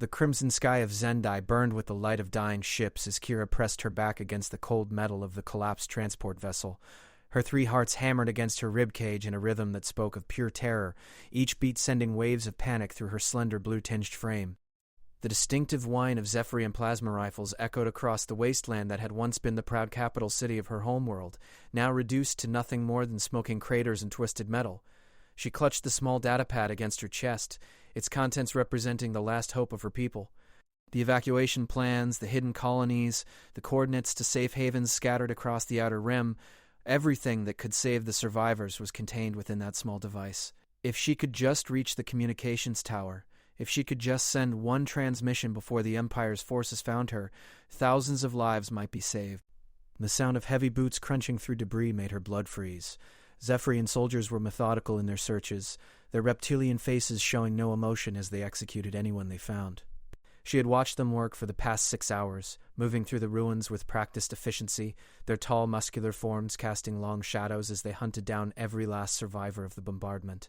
The crimson sky of Zendai burned with the light of dying ships as Kira pressed her back against the cold metal of the collapsed transport vessel. Her 3 hearts hammered against her ribcage in a rhythm that spoke of pure terror, each beat sending waves of panic through her slender blue-tinged frame. The distinctive whine of Zephyrian plasma rifles echoed across the wasteland that had once been the proud capital city of her homeworld, now reduced to nothing more than smoking craters and twisted metal. She clutched the small datapad against her chest, its contents representing the last hope of her people. The evacuation plans, the hidden colonies, the coordinates to safe havens scattered across the outer rim, everything that could save the survivors was contained within that small device. If she could just reach the communications tower, if she could just send one transmission before the Empire's forces found her, thousands of lives might be saved. The sound of heavy boots crunching through debris made her blood freeze. Zephyrian soldiers were methodical in their searches, their reptilian faces showing no emotion as they executed anyone they found. She had watched them work for the past 6 hours, moving through the ruins with practiced efficiency, their tall, muscular forms casting long shadows as they hunted down every last survivor of the bombardment.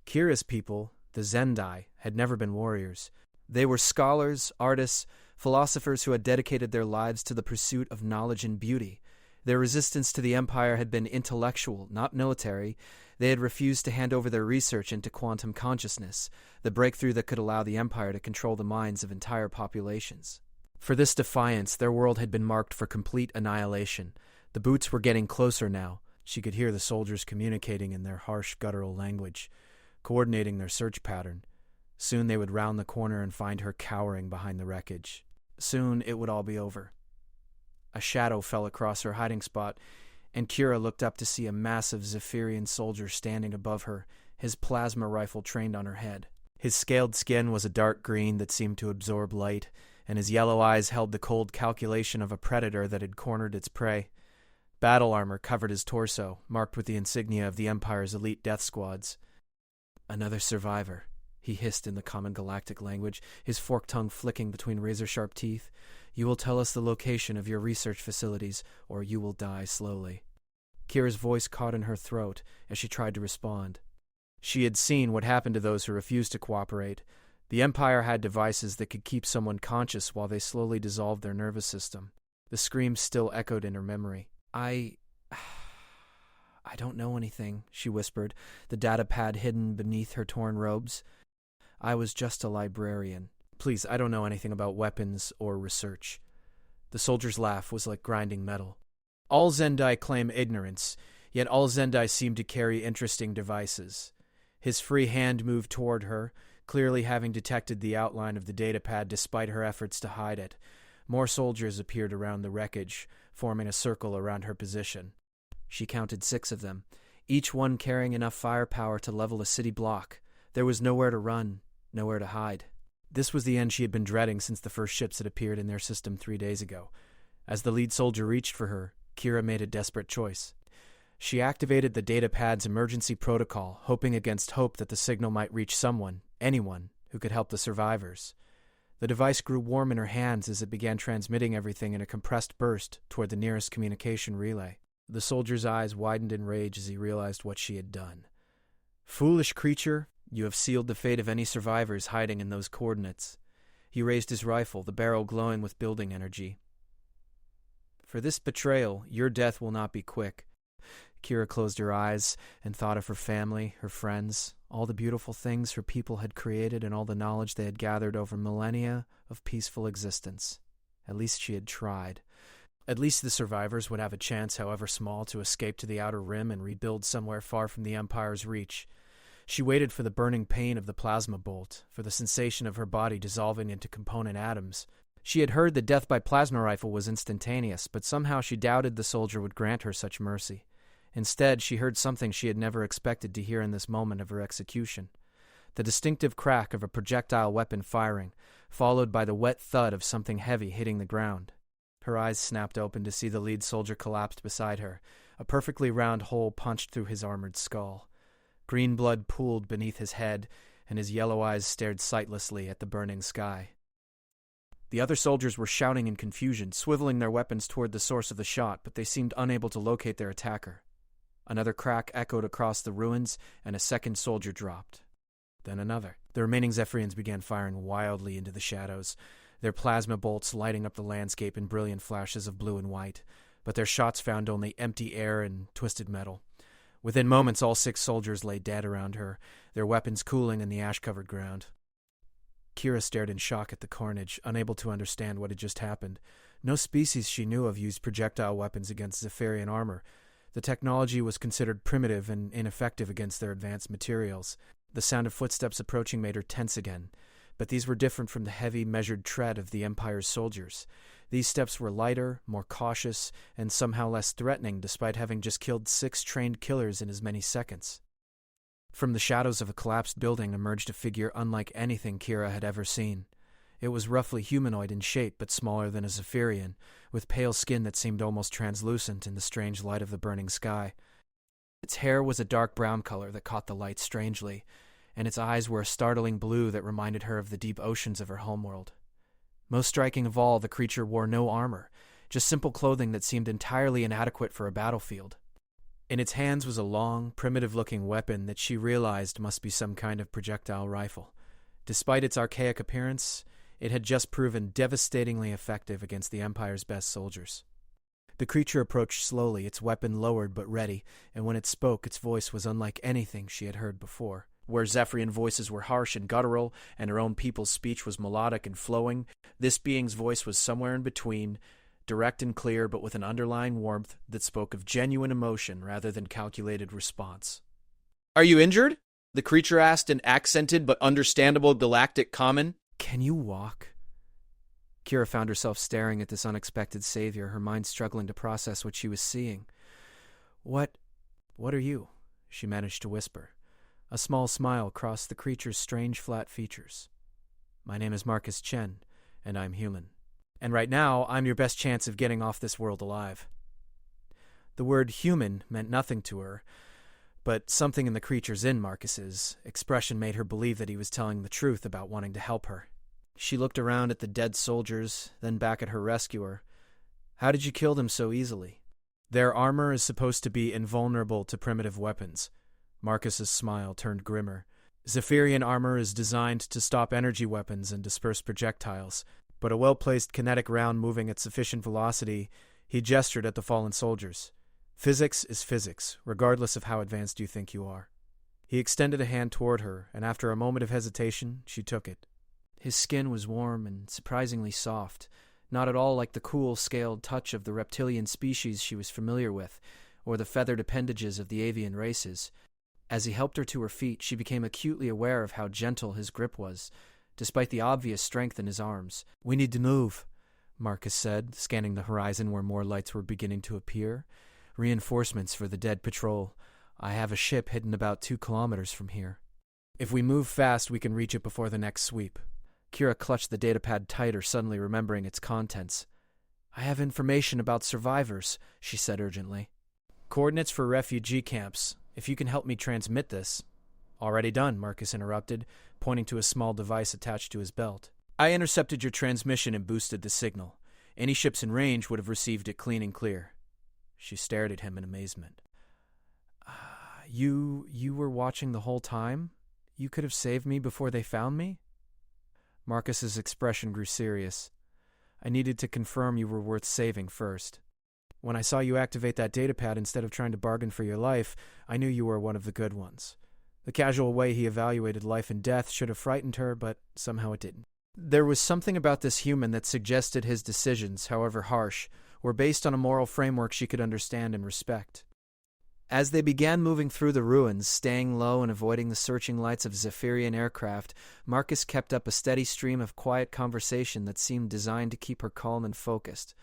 Kira's people, the Zendai, had never been warriors. They were scholars, artists, philosophers who had dedicated their lives to the pursuit of knowledge and beauty. Their resistance to the Empire had been intellectual, not military. They had refused to hand over their research into quantum consciousness, the breakthrough that could allow the Empire to control the minds of entire populations. For this defiance, their world had been marked for complete annihilation. The boots were getting closer now. She could hear the soldiers communicating in their harsh, guttural language, coordinating their search pattern. Soon they would round the corner and find her cowering behind the wreckage. Soon it would all be over. A shadow fell across her hiding spot, and Kira looked up to see a massive Zephyrian soldier standing above her, his plasma rifle trained on her head. His scaled skin was a dark green that seemed to absorb light, and his yellow eyes held the cold calculation of a predator that had cornered its prey. Battle armor covered his torso, marked with the insignia of the Empire's elite death squads. "Another survivor," he hissed in the common galactic language, his forked tongue flicking between razor-sharp teeth. "You will tell us the location of your research facilities, or you will die slowly." Kira's voice caught in her throat as she tried to respond. She had seen what happened to those who refused to cooperate. The Empire had devices that could keep someone conscious while they slowly dissolved their nervous system. The scream still echoed in her memory. I don't know anything," she whispered, the datapad hidden beneath her torn robes. "I was just a librarian. Please, I don't know anything about weapons or research." The soldier's laugh was like grinding metal. All Zendai claim ignorance, yet all Zendai seem to carry interesting devices. His free hand moved toward her, clearly having detected the outline of the datapad despite her efforts to hide it. More soldiers appeared around the wreckage, forming a circle around her position. She counted 6 of them, each one carrying enough firepower to level a city block. There was nowhere to run, nowhere to hide. This was the end she had been dreading since the first ships had appeared in their system 3 days ago. As the lead soldier reached for her, Kira made a desperate choice. She activated the datapad's emergency protocol, hoping against hope that the signal might reach someone, anyone, who could help the survivors. The device grew warm in her hands as it began transmitting everything in a compressed burst toward the nearest communication relay. The soldier's eyes widened in rage as he realized what she had done. "Foolish creature, you have sealed the fate of any survivors hiding in those coordinates." He raised his rifle, the barrel glowing with building energy. "For this betrayal, your death will not be quick." Kira closed her eyes and thought of her family, her friends, all the beautiful things her people had created and all the knowledge they had gathered over millennia of peaceful existence. At least she had tried. At least the survivors would have a chance, however small, to escape to the outer rim and rebuild somewhere far from the Empire's reach. She waited for the burning pain of the plasma bolt, for the sensation of her body dissolving into component atoms. She had heard that death by plasma rifle was instantaneous, but somehow she doubted the soldier would grant her such mercy. Instead, she heard something she had never expected to hear in this moment of her execution. The distinctive crack of a projectile weapon firing, followed by the wet thud of something heavy hitting the ground. Her eyes snapped open to see the lead soldier collapsed beside her, a perfectly round hole punched through his armored skull. Green blood pooled beneath his head, and his yellow eyes stared sightlessly at the burning sky. The other soldiers were shouting in confusion, swiveling their weapons toward the source of the shot, but they seemed unable to locate their attacker. Another crack echoed across the ruins, and a second soldier dropped. Then another. The remaining Zephyrians began firing wildly into the shadows, their plasma bolts lighting up the landscape in brilliant flashes of blue and white, but their shots found only empty air and twisted metal. Within moments, all 6 soldiers lay dead around her, their weapons cooling in the ash-covered ground. Kira stared in shock at the carnage, unable to understand what had just happened. No species she knew of used projectile weapons against Zephyrian armor. The technology was considered primitive and ineffective against their advanced materials. The sound of footsteps approaching made her tense again, but these were different from the heavy, measured tread of the Empire's soldiers. These steps were lighter, more cautious, and somehow less threatening, despite having just killed 6 trained killers in as many seconds. From the shadows of a collapsed building emerged a figure unlike anything Kira had ever seen. It was roughly humanoid in shape, but smaller than a Zephyrian, with pale skin that seemed almost translucent in the strange light of the burning sky. Its hair was a dark brown color that caught the light strangely, and its eyes were a startling blue that reminded her of the deep oceans of her homeworld. Most striking of all, the creature wore no armor, just simple clothing that seemed entirely inadequate for a battlefield. In its hands was a long, primitive-looking weapon that she realized must be some kind of projectile rifle. Despite its archaic appearance, it had just proven devastatingly effective against the Empire's best soldiers. The creature approached slowly, its weapon lowered but ready, and when it spoke, its voice was unlike anything she had heard before. Where Zephyrian voices were harsh and guttural, and her own people's speech was melodic and flowing, this being's voice was somewhere in between, direct and clear, but with an underlying warmth that spoke of genuine emotion rather than calculated response. "Are you injured?" the creature asked in accented but understandable galactic common. "Can you walk?" Kira found herself staring at this unexpected savior, her mind struggling to process what she was seeing. What are you?" she managed to whisper. A small smile crossed the creature's strange flat features. "My name is Marcus Chen, and I'm human. And right now, I'm your best chance of getting off this world alive." The word human meant nothing to her, but something in the creature's Marcus's expression made her believe that he was telling the truth about wanting to help her. She looked around at the dead soldiers, then back at her rescuer. "How did you kill them so easily?" "Their armor is supposed to be invulnerable to primitive weapons." Marcus's smile turned grimmer. "Zephyrian armor is designed to stop energy weapons and disperse projectiles, but a well-placed kinetic round moving at sufficient velocity," he gestured at the fallen soldiers. "Physics is physics, regardless of how advanced you think you are." He extended a hand toward her, and after a moment of hesitation, she took it. His skin was warm and surprisingly soft, not at all like the cool, scaled touch of the reptilian species she was familiar with, or the feathered appendages of the avian races. As he helped her to her feet, she became acutely aware of how gentle his grip was, despite the obvious strength in his arms. "We need to move," Marcus said, scanning the horizon where more lights were beginning to appear. "Reinforcements for the dead patrol. I have a ship hidden about 2 kilometers from here. If we move fast, we can reach it before the next sweep." Kira clutched the datapad tighter, suddenly remembering its contents. "I have information about survivors," she said urgently. "Coordinates for refugee camps. If you can help me transmit this." "Already done," Marcus interrupted, pointing to a small device attached to his belt. "I intercepted your transmission and boosted the signal. Any ships in range would have received it clean and clear." She stared at him in amazement. You were watching the whole time? You could have saved me before they found me?" Marcus's expression grew serious. "I needed to confirm you were worth saving first. When I saw you activate that datapad instead of trying to bargain for your life, I knew you were one of the good ones." The casual way he evaluated life and death should have frightened her, but somehow it didn't. There was something about this human that suggested his decisions, however harsh, were based on a moral framework she could understand and respect. As they began moving through the ruins, staying low and avoiding the searching lights of Zephyrian aircraft, Marcus kept up a steady stream of quiet conversation that seemed designed to keep her calm and focused.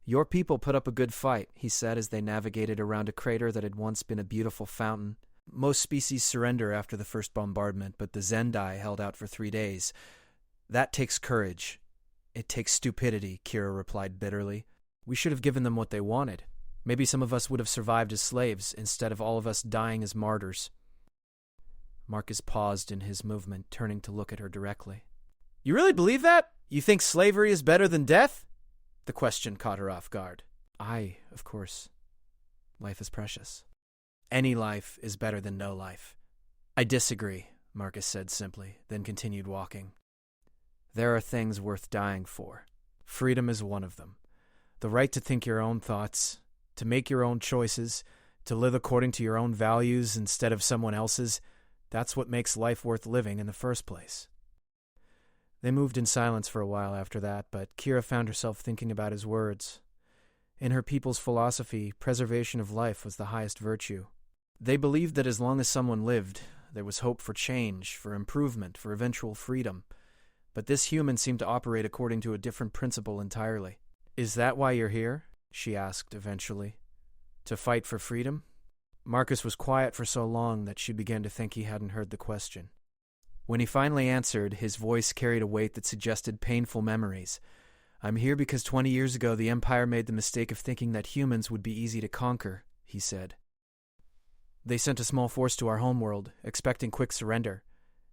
"Your people put up a good fight," he said as they navigated around a crater that had once been a beautiful fountain. "Most species surrender after the first bombardment, but the Zendai held out for 3 days. That takes courage." "It takes stupidity," Kira replied bitterly. "We should have given them what they wanted. Maybe some of us would have survived as slaves, instead of all of us dying as martyrs." Marcus paused in his movement, turning to look at her directly. "You really believe that? You think slavery is better than death?" The question caught her off guard. Of course. Life is precious. Any life is better than no life." "I disagree," Marcus said simply, then continued walking. There are things worth dying for. Freedom is one of them. The right to think your own thoughts, to make your own choices, to live according to your own values instead of someone else's, that's what makes life worth living in the first place. They moved in silence for a while after that, but Kira found herself thinking about his words. In her people's philosophy, preservation of life was the highest virtue. They believed that as long as someone lived, there was hope for change, for improvement, for eventual freedom. But this human seemed to operate according to a different principle entirely. Is that why you're here? She asked eventually. To fight for freedom? Marcus was quiet for so long that she began to think he hadn't heard the question. When he finally answered, his voice carried a weight that suggested painful memories. I'm here because 20 years ago the Empire made the mistake of thinking that humans would be easy to conquer, he said. They sent a small force to our homeworld, expecting quick surrender.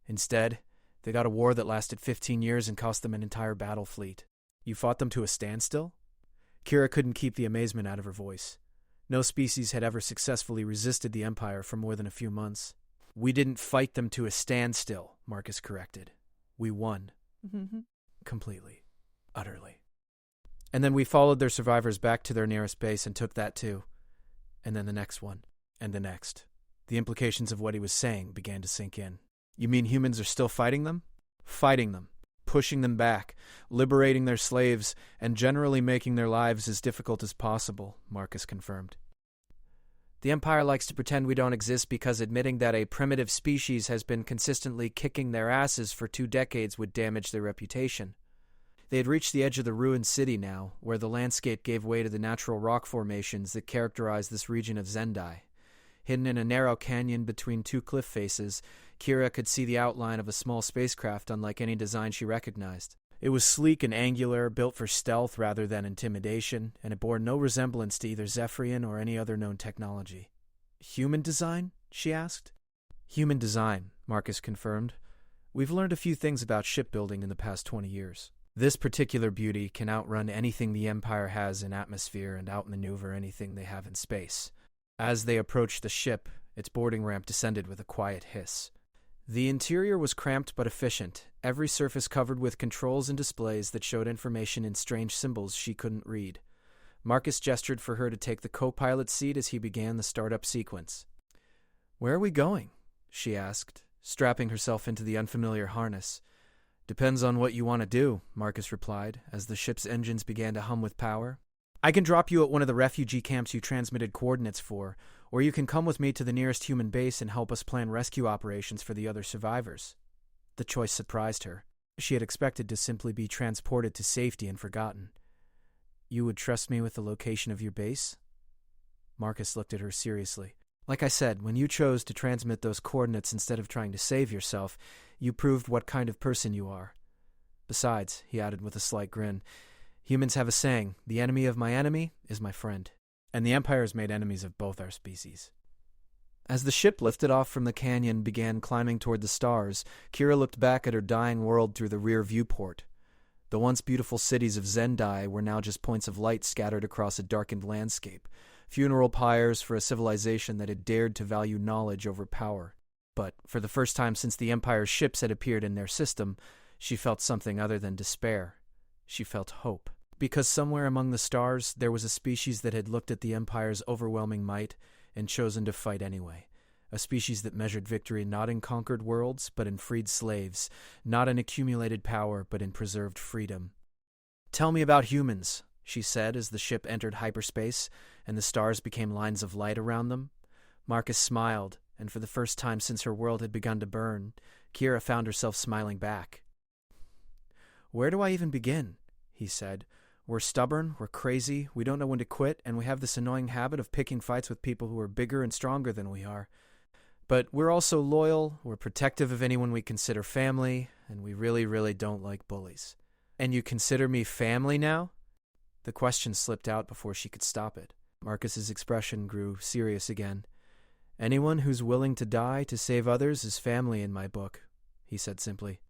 Instead, they got a war that lasted 15 years and cost them an entire battle fleet. You fought them to a standstill? Kira couldn't keep the amazement out of her voice. No species had ever successfully resisted the Empire for more than a few months. We didn't fight them to a standstill, Marcus corrected. We won. Completely. Utterly. And then we followed their survivors back to their nearest base and took that too. And then the next one. And the next. The implications of what he was saying began to sink in. You mean humans are still fighting them? Fighting them. Pushing them back. Liberating their slaves. And generally making their lives as difficult as possible, Marcus confirmed. The Empire likes to pretend we don't exist because admitting that a primitive species has been consistently kicking their asses for 2 decades would damage their reputation. They had reached the edge of the ruined city now, where the landscape gave way to the natural rock formations that characterize this region of Zendai. Hidden in a narrow canyon between 2 cliff faces, Kira could see the outline of a small spacecraft unlike any design she recognized. It was sleek and angular, built for stealth rather than intimidation, and it bore no resemblance to either Zephyrian or any other known technology. Human design? She asked. Human design, Marcus confirmed. We've learned a few things about shipbuilding in the past 20 years. This particular beauty can outrun anything the Empire has in atmosphere and outmaneuver anything they have in space. As they approached the ship, its boarding ramp descended with a quiet hiss. The interior was cramped but efficient, every surface covered with controls and displays that showed information in strange symbols she couldn't read. Marcus gestured for her to take the co-pilot seat as he began the startup sequence. Where are we going? She asked, strapping herself into the unfamiliar harness. Depends on what you want to do, Marcus replied, as the ship's engines began to hum with power. I can drop you at one of the refugee camps you transmitted coordinates for, or you can come with me to the nearest human base and help us plan rescue operations for the other survivors. The choice surprised her. She had expected to simply be transported to safety and forgotten. You would trust me with the location of your base? Marcus looked at her seriously. Like I said, when you chose to transmit those coordinates instead of trying to save yourself, you proved what kind of person you are. Besides, he added with a slight grin, humans have a saying, the enemy of my enemy is my friend. And the Empire has made enemies of both our species. As the ship lifted off from the canyon and began climbing toward the stars, Kira looked back at her dying world through the rear viewport. The once beautiful cities of Zendai were now just points of light scattered across a darkened landscape, funeral pyres for a civilization that had dared to value knowledge over power. But for the first time since the Empire's ships had appeared in their system, she felt something other than despair. She felt hope. Because somewhere among the stars there was a species that had looked at the Empire's overwhelming might and chosen to fight anyway. A species that measured victory not in conquered worlds, but in freed slaves, not in accumulated power, but in preserved freedom. Tell me about humans, she said as the ship entered hyperspace and the stars became lines of light around them. Marcus smiled, and for the first time since her world had begun to burn, Kira found herself smiling back. Where do I even begin? He said. We're stubborn, we're crazy, we don't know when to quit, and we have this annoying habit of picking fights with people who are bigger and stronger than we are. But we're also loyal, we're protective of anyone we consider family, and we really, really don't like bullies. And you consider me family now? The question slipped out before she could stop it. Marcus's expression grew serious again. Anyone who's willing to die to save others is family in my book, he said simply.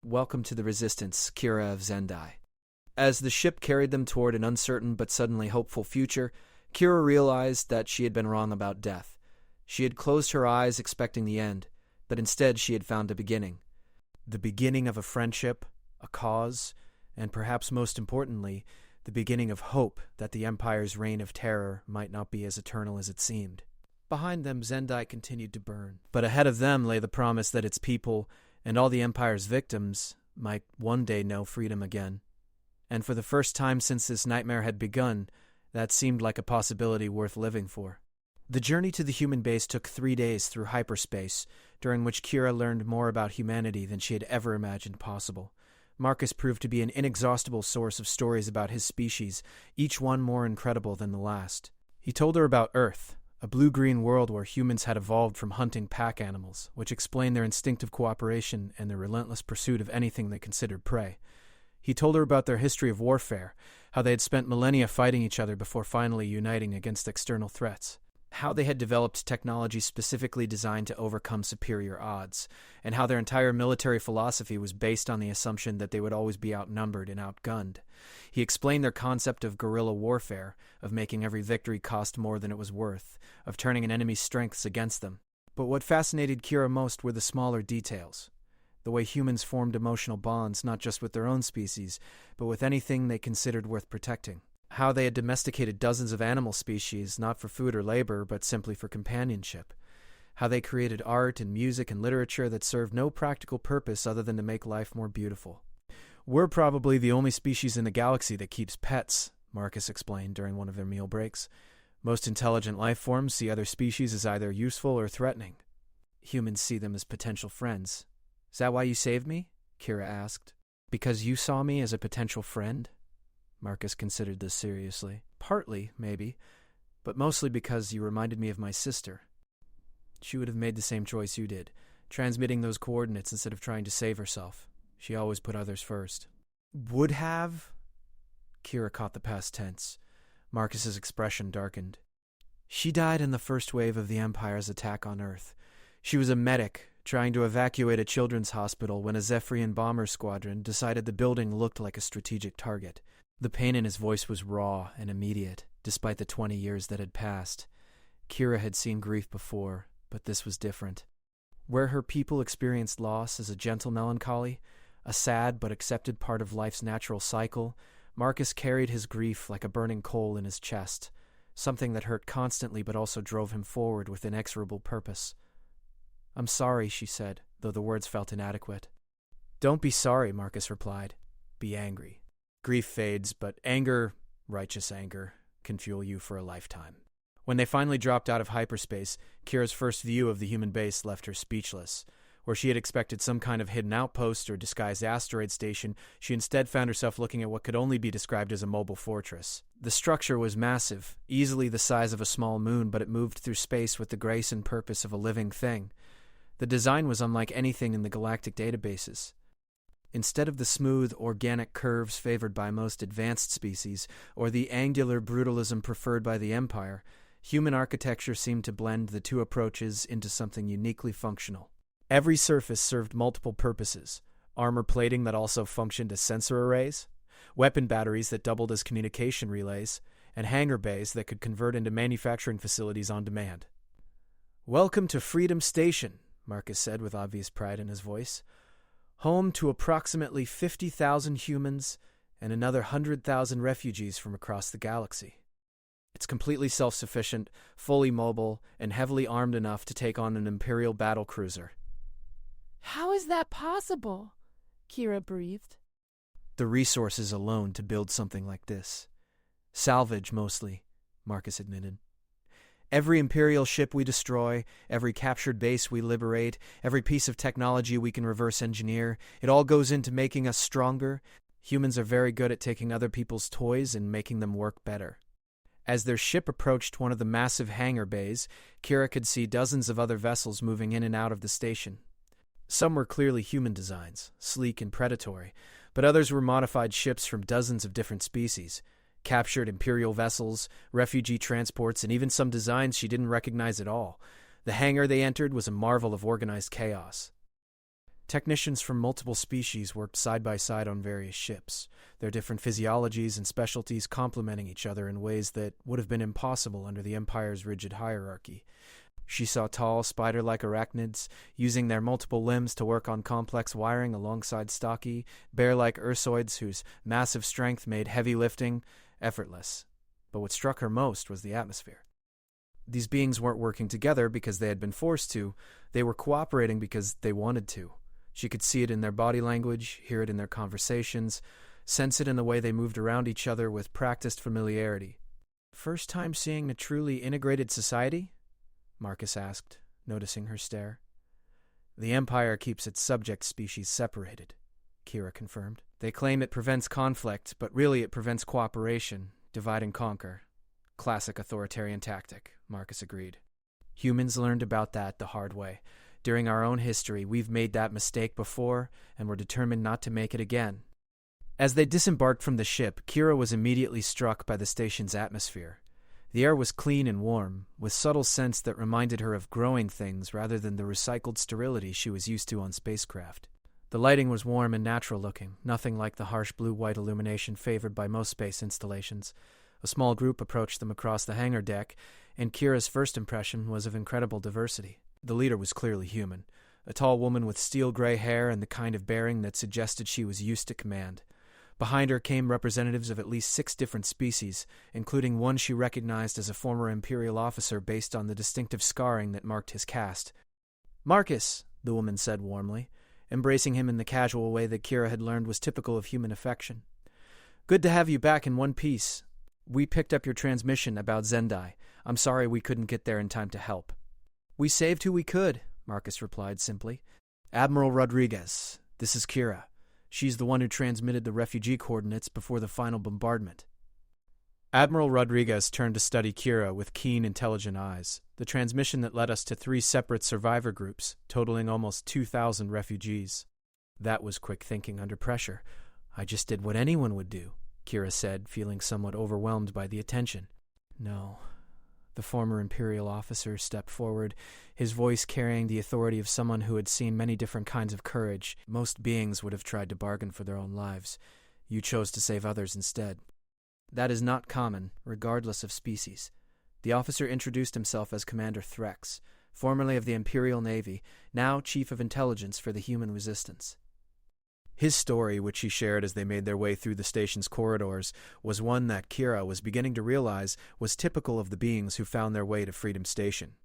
Welcome to the Resistance, Kira of Zendai. As the ship carried them toward an uncertain but suddenly hopeful future, Kira realized that she had been wrong about death. She had closed her eyes expecting the end. but instead she had found a beginning. The beginning of a friendship, a cause, and perhaps most importantly, the beginning of hope that the Empire's reign of terror might not be as eternal as it seemed. Behind them, Zendai continued to burn, but ahead of them lay the promise that its people, and all the Empire's victims, might one day know freedom again. And for the first time since this nightmare had begun, that seemed like a possibility worth living for. The journey to the human base took 3 days through hyperspace, during which Kira learned more about humanity than she had ever imagined possible. Marcus proved to be an inexhaustible source of stories about his species, each one more incredible than the last. He told her about Earth, a blue-green world where humans had evolved from hunting pack animals, which explained their instinctive cooperation and their relentless pursuit of anything they considered prey. He told her about their history of warfare, how they had spent millennia fighting each other before finally uniting against external threats, how they had developed technology specifically designed to overcome superior odds, and how their entire military philosophy was based on the assumption that they would always be outnumbered and outgunned. He explained their concept of guerrilla warfare, of making every victory cost more than it was worth, of turning an enemy's strengths against them. But what fascinated Kira most were the smaller details. The way humans formed emotional bonds not just with their own species, but with anything they considered worth protecting. How they had domesticated dozens of animal species, not for food or labor, but simply for companionship. How they created art and music and literature that served no practical purpose other than to make life more beautiful. "We're probably the only species in the galaxy that keeps pets," Marcus explained during one of their meal breaks. "Most intelligent life forms see other species as either useful or threatening. Humans see them as potential friends. Is that why you saved me?" Kira asked. "Because you saw me as a potential friend?" Marcus considered this seriously. "Partly, maybe, but mostly because you reminded me of my sister. She would have made the same choice you did, transmitting those coordinates instead of trying to save herself. She always put others first." "Would have?" Kira caught the past tense. Marcus's expression darkened. "She died in the first wave of the Empire's attack on Earth. She was a medic, trying to evacuate a children's hospital when a Zephyrian bomber squadron decided the building looked like a strategic target." The pain in his voice was raw and immediate, despite the 20 years that had passed. Kira had seen grief before, but this was different. Where her people experienced loss as a gentle melancholy, a sad but accepted part of life's natural cycle, Marcus carried his grief like a burning coal in his chest, something that hurt constantly but also drove him forward with inexorable purpose. "I'm sorry," she said, though the words felt inadequate. "Don't be sorry," Marcus replied. "Be angry. Grief fades, but anger, righteous anger, can fuel you for a lifetime." When they finally dropped out of hyperspace, Kira's first view of the human base left her speechless. Where she had expected some kind of hidden outpost or disguised asteroid station, she instead found herself looking at what could only be described as a mobile fortress. The structure was massive, easily the size of a small moon, but it moved through space with the grace and purpose of a living thing. The design was unlike anything in the galactic databases. Instead of the smooth, organic curves favored by most advanced species, or the angular brutalism preferred by the Empire, human architecture seemed to blend the two approaches into something uniquely functional. Every surface served multiple purposes: armor plating that also functioned as sensor arrays, weapon batteries that doubled as communication relays, and hangar bays that could convert into manufacturing facilities on demand. "Welcome to Freedom Station," Marcus said with obvious pride in his voice. "Home to approximately 50,000 humans and another 100,000 refugees from across the galaxy. It's completely self-sufficient, fully mobile, and heavily armed enough to take on an Imperial battlecruiser." "How is that possible?" Kira breathed. "The resources alone to build something like this. Salvage, mostly," Marcus admitted. "Every Imperial ship we destroy, every captured base we liberate, every piece of technology we can reverse engineer, it all goes into making us stronger. Humans are very good at taking other people's toys and making them work better." As their ship approached one of the massive hangar bays, Kira could see dozens of other vessels moving in and out of the station. Some were clearly human designs, sleek and predatory, but others were modified ships from dozens of different species, captured Imperial vessels, refugee transports, and even some designs she didn't recognize at all. The hangar they entered was a marvel of organized chaos. Technicians from multiple species worked side by side on various ships, their different physiologies and specialties complementing each other in ways that would have been impossible under the Empire's rigid hierarchy. She saw tall, spider-like arachnids using their multiple limbs to work on complex wiring alongside stocky, bear-like ursoids whose massive strength made heavy lifting effortless. But what struck her most was the atmosphere. These beings weren't working together because they had been forced to. They were cooperating because they wanted to. She could see it in their body language, hear it in their conversations, sense it in the way they moved around each other with practiced familiarity. "First time seeing a truly integrated society?" Marcus asked, noticing her stare. "The Empire keeps its subject species separated," Kira confirmed. "They claim it prevents conflict, but really it prevents cooperation, divide and conquer. Classic authoritarian tactic," Marcus agreed. "Humans learned about that the hard way. During our own history, we've made that mistake before, and we're determined not to make it again." As they disembarked from the ship, Kira was immediately struck by the station's atmosphere. The air was clean and warm, with subtle scents that reminded her of growing things rather than the recycled sterility she was used to on spacecraft. The lighting was warm and natural-looking, nothing like the harsh blue-white illumination favored by most space installations. A small group approached them across the hangar deck, and Kira's first impression was of incredible diversity. The leader was clearly human, a tall woman with steel-gray hair and the kind of bearing that suggested she was used to command. Behind her came representatives of at least 6 different species, including one she recognized as a former Imperial officer based on the distinctive scarring that marked his caste. "Marcus," the woman said warmly, embracing him in the casual way that Kira had learned was typical of human affection. "Good to have you back in one piece. We picked up your transmission about Zendai. I'm sorry we couldn't get there in time to help." "We saved who we could," Marcus replied simply. "Admiral Rodriguez, this is Kira. She's the one who transmitted the refugee coordinates before the final bombardment." Admiral Rodriguez turned to study Kira with keen, intelligent eyes. "The transmission that led us to 3 separate survivor groups, totaling almost 2,000 refugees." That was quick thinking under pressure. "I just did what anyone would do," Kira said, feeling somewhat overwhelmed by the attention. "No." The former Imperial officer stepped forward, his voice carrying the authority of someone who had seen many different kinds of courage. "Most beings would have tried to bargain for their own lives. You chose to save others instead. That is not common, regardless of species." The officer introduced himself as Commander Threx, formerly of the Imperial Navy, now Chief of Intelligence for the Human Resistance. His story, which he shared as they made their way through the station's corridors, was one that Kira was beginning to realize was typical of the beings who found their way to Freedom Station.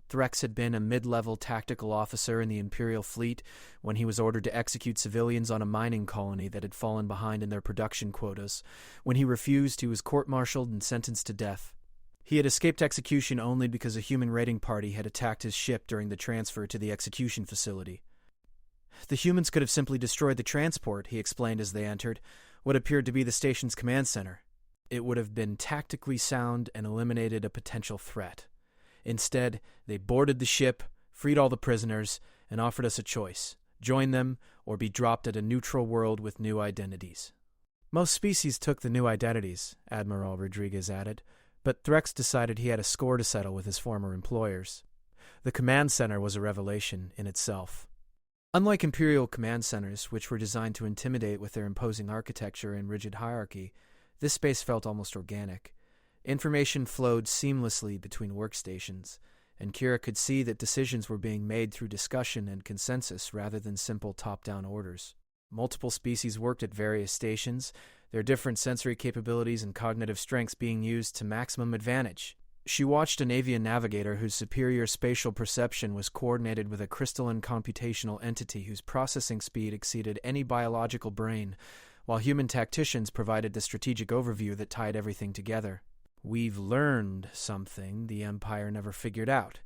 Threx had been a mid-level tactical officer in the Imperial fleet when he was ordered to execute civilians on a mining colony that had fallen behind in their production quotas. When he refused, he was court-martialed and sentenced to death. He had escaped execution only because a human raiding party had attacked his ship during the transfer to the execution facility. "The humans could have simply destroyed the transport," he explained as they entered, what appeared to be the station's command center. "It would have been tactically sound and eliminated a potential threat. Instead, they boarded the ship, freed all the prisoners, and offered us a choice: join them or be dropped at a neutral world with new identities." "Most species took the new identities," Admiral Rodriguez added, but Threx decided he had a score to settle with his former employers. The command center was a revelation in itself. Unlike Imperial command centers, which were designed to intimidate with their imposing architecture and rigid hierarchy, this space felt almost organic. Information flowed seamlessly between workstations, and Kira could see that decisions were being made through discussion and consensus rather than simple top-down orders. Multiple species worked at various stations, their different sensory capabilities and cognitive strengths being used to maximum advantage. She watched an avian navigator whose superior spatial perception was coordinated with a crystalline computational entity whose processing speed exceeded any biological brain, while human tacticians provided the strategic overview that tied everything together. "We've learned something the Empire never figured out,"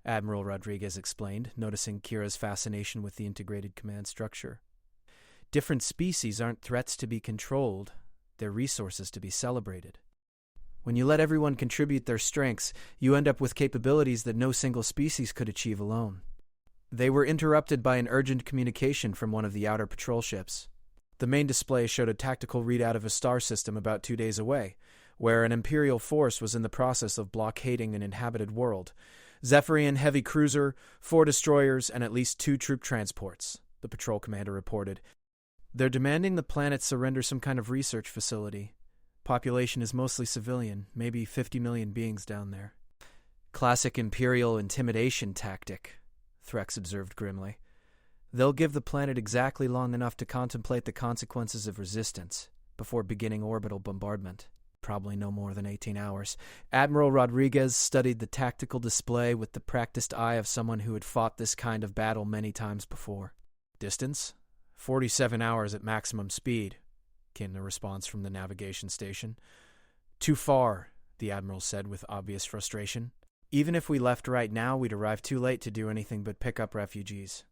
Admiral Rodriguez explained, noticing Kira's fascination with the integrated command structure. "Different species aren't threats to be controlled, they're resources to be celebrated. When you let everyone contribute their strengths, you end up with capabilities that no single species could achieve alone." They were interrupted by an urgent communication from one of the outer patrol ships. The main display showed a tactical readout of a star system about 2 days away, where an Imperial force was in the process of blockading an inhabited world. "Zephyrian heavy cruiser, 4 destroyers, and at least 2 troop transports," the patrol commander reported. "They're demanding the planet surrender some kind of research facility. Population is mostly civilian, maybe 50 million beings down there." Classic Imperial intimidation tactic, Threx observed grimly. They'll give the planet exactly long enough to contemplate the consequences of resistance before beginning orbital bombardment. Probably no more than 18 hours. Admiral Rodriguez studied the tactical display with the practiced eye of someone who had fought this kind of battle many times before. Distance? 47 hours at maximum speed, came the response from the navigation station. Too far, the Admiral said with obvious frustration. Even if we left right now, we'd arrive too late to do anything but pick up refugees.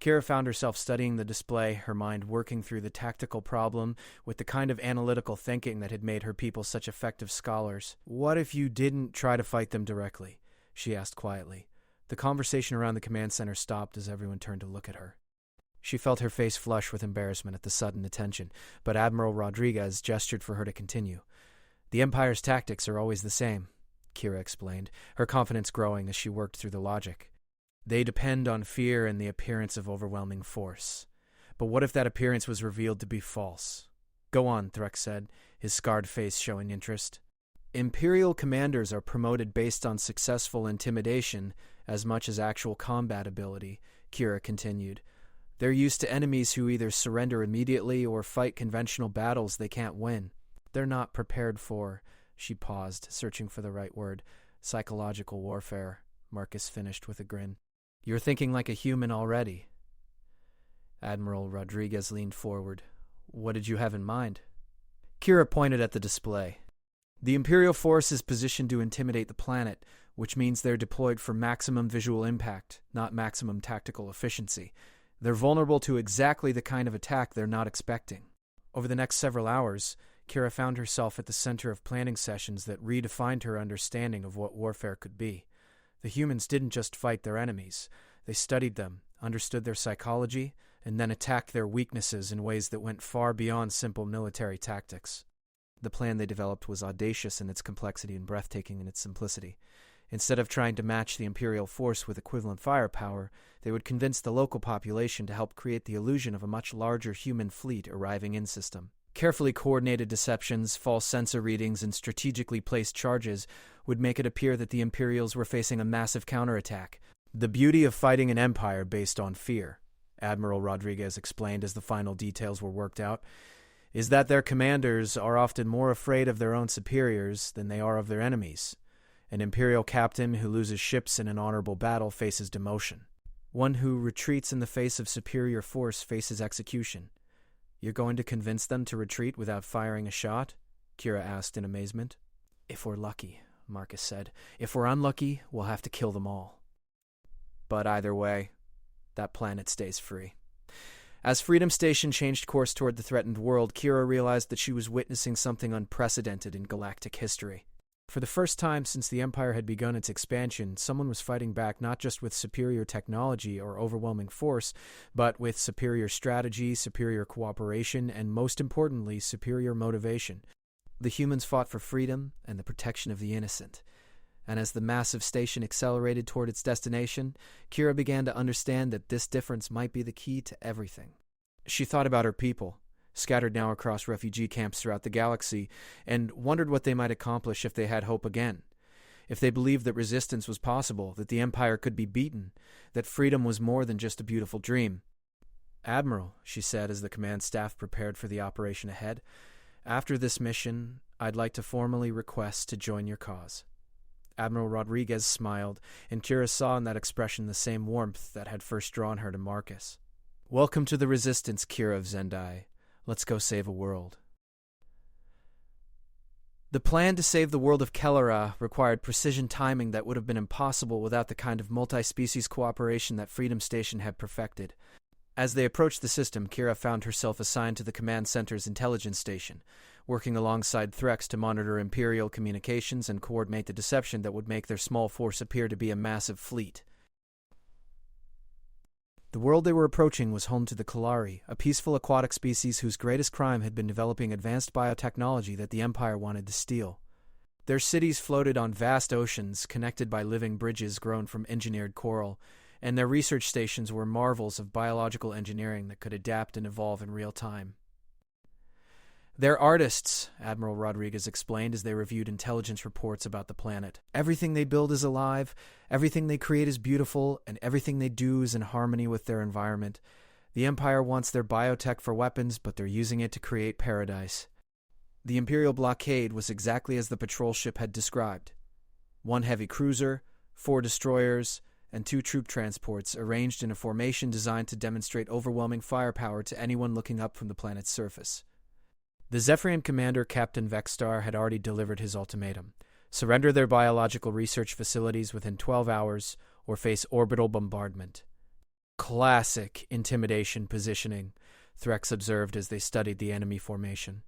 Kira found herself studying the display, her mind working through the tactical problem with the kind of analytical thinking that had made her people such effective scholars. What if you didn't try to fight them directly? She asked quietly. The conversation around the command center stopped as everyone turned to look at her. She felt her face flush with embarrassment at the sudden attention, but Admiral Rodriguez gestured for her to continue. The Empire's tactics are always the same, Kira explained, her confidence growing as she worked through the logic. They depend on fear and the appearance of overwhelming force. But what if that appearance was revealed to be false? Go on, Threx said, his scarred face showing interest. Imperial commanders are promoted based on successful intimidation as much as actual combat ability, Kira continued. They're used to enemies who either surrender immediately or fight conventional battles they can't win. They're not prepared for, she paused, searching for the right word, psychological warfare, Marcus finished with a grin. You're thinking like a human already. Admiral Rodriguez leaned forward. What did you have in mind? Kira pointed at the display. The Imperial force is positioned to intimidate the planet, which means they're deployed for maximum visual impact, not maximum tactical efficiency. They're vulnerable to exactly the kind of attack they're not expecting. Over the next several hours, Kira found herself at the center of planning sessions that redefined her understanding of what warfare could be. The humans didn't just fight their enemies. They studied them, understood their psychology, and then attacked their weaknesses in ways that went far beyond simple military tactics. The plan they developed was audacious in its complexity and breathtaking in its simplicity. Instead of trying to match the Imperial force with equivalent firepower, they would convince the local population to help create the illusion of a much larger human fleet arriving in system. Carefully coordinated deceptions, false sensor readings, and strategically placed charges would make it appear that the Imperials were facing a massive counterattack. The beauty of fighting an empire based on fear, Admiral Rodriguez explained as the final details were worked out, is that their commanders are often more afraid of their own superiors than they are of their enemies. An Imperial captain who loses ships in an honorable battle faces demotion. One who retreats in the face of superior force faces execution. You're going to convince them to retreat without firing a shot? Kira asked in amazement. If we're lucky, Marcus said. If we're unlucky, we'll have to kill them all. But either way, that planet stays free. As Freedom Station changed course toward the threatened world, Kira realized that she was witnessing something unprecedented in galactic history. For the first time since the Empire had begun its expansion, someone was fighting back not just with superior technology or overwhelming force, but with superior strategy, superior cooperation, and most importantly, superior motivation. The humans fought for freedom and the protection of the innocent. And as the massive station accelerated toward its destination, Kira began to understand that this difference might be the key to everything. She thought about her people, scattered now across refugee camps throughout the galaxy, and wondered what they might accomplish if they had hope again. If they believed that resistance was possible, that the Empire could be beaten, that freedom was more than just a beautiful dream. Admiral, she said as the command staff prepared for the operation ahead, after this mission, I'd like to formally request to join your cause. Admiral Rodriguez smiled, and Kira saw in that expression the same warmth that had first drawn her to Marcus. Welcome to the Resistance, Kira of Zendai. Let's go save a world. The plan to save the world of Kellara required precision timing that would have been impossible without the kind of multi-species cooperation that Freedom Station had perfected. As they approached the system, Kira found herself assigned to the command center's intelligence station, working alongside Threx to monitor Imperial communications and coordinate the deception that would make their small force appear to be a massive fleet. The world they were approaching was home to the Kalari, a peaceful aquatic species whose greatest crime had been developing advanced biotechnology that the Empire wanted to steal. Their cities floated on vast oceans, connected by living bridges grown from engineered coral, and their research stations were marvels of biological engineering that could adapt and evolve in real time. They're artists, Admiral Rodriguez explained as they reviewed intelligence reports about the planet. Everything they build is alive, everything they create is beautiful, and everything they do is in harmony with their environment. The Empire wants their biotech for weapons, but they're using it to create paradise. The Imperial blockade was exactly as the patrol ship had described. 1 heavy cruiser, 4 destroyers, and 2 troop transports arranged in a formation designed to demonstrate overwhelming firepower to anyone looking up from the planet's surface. The Zephyrian commander, Captain Vexstar, had already delivered his ultimatum. Surrender their biological research facilities within 12 hours or face orbital bombardment. Classic intimidation positioning, Threx observed as they studied the enemy formation.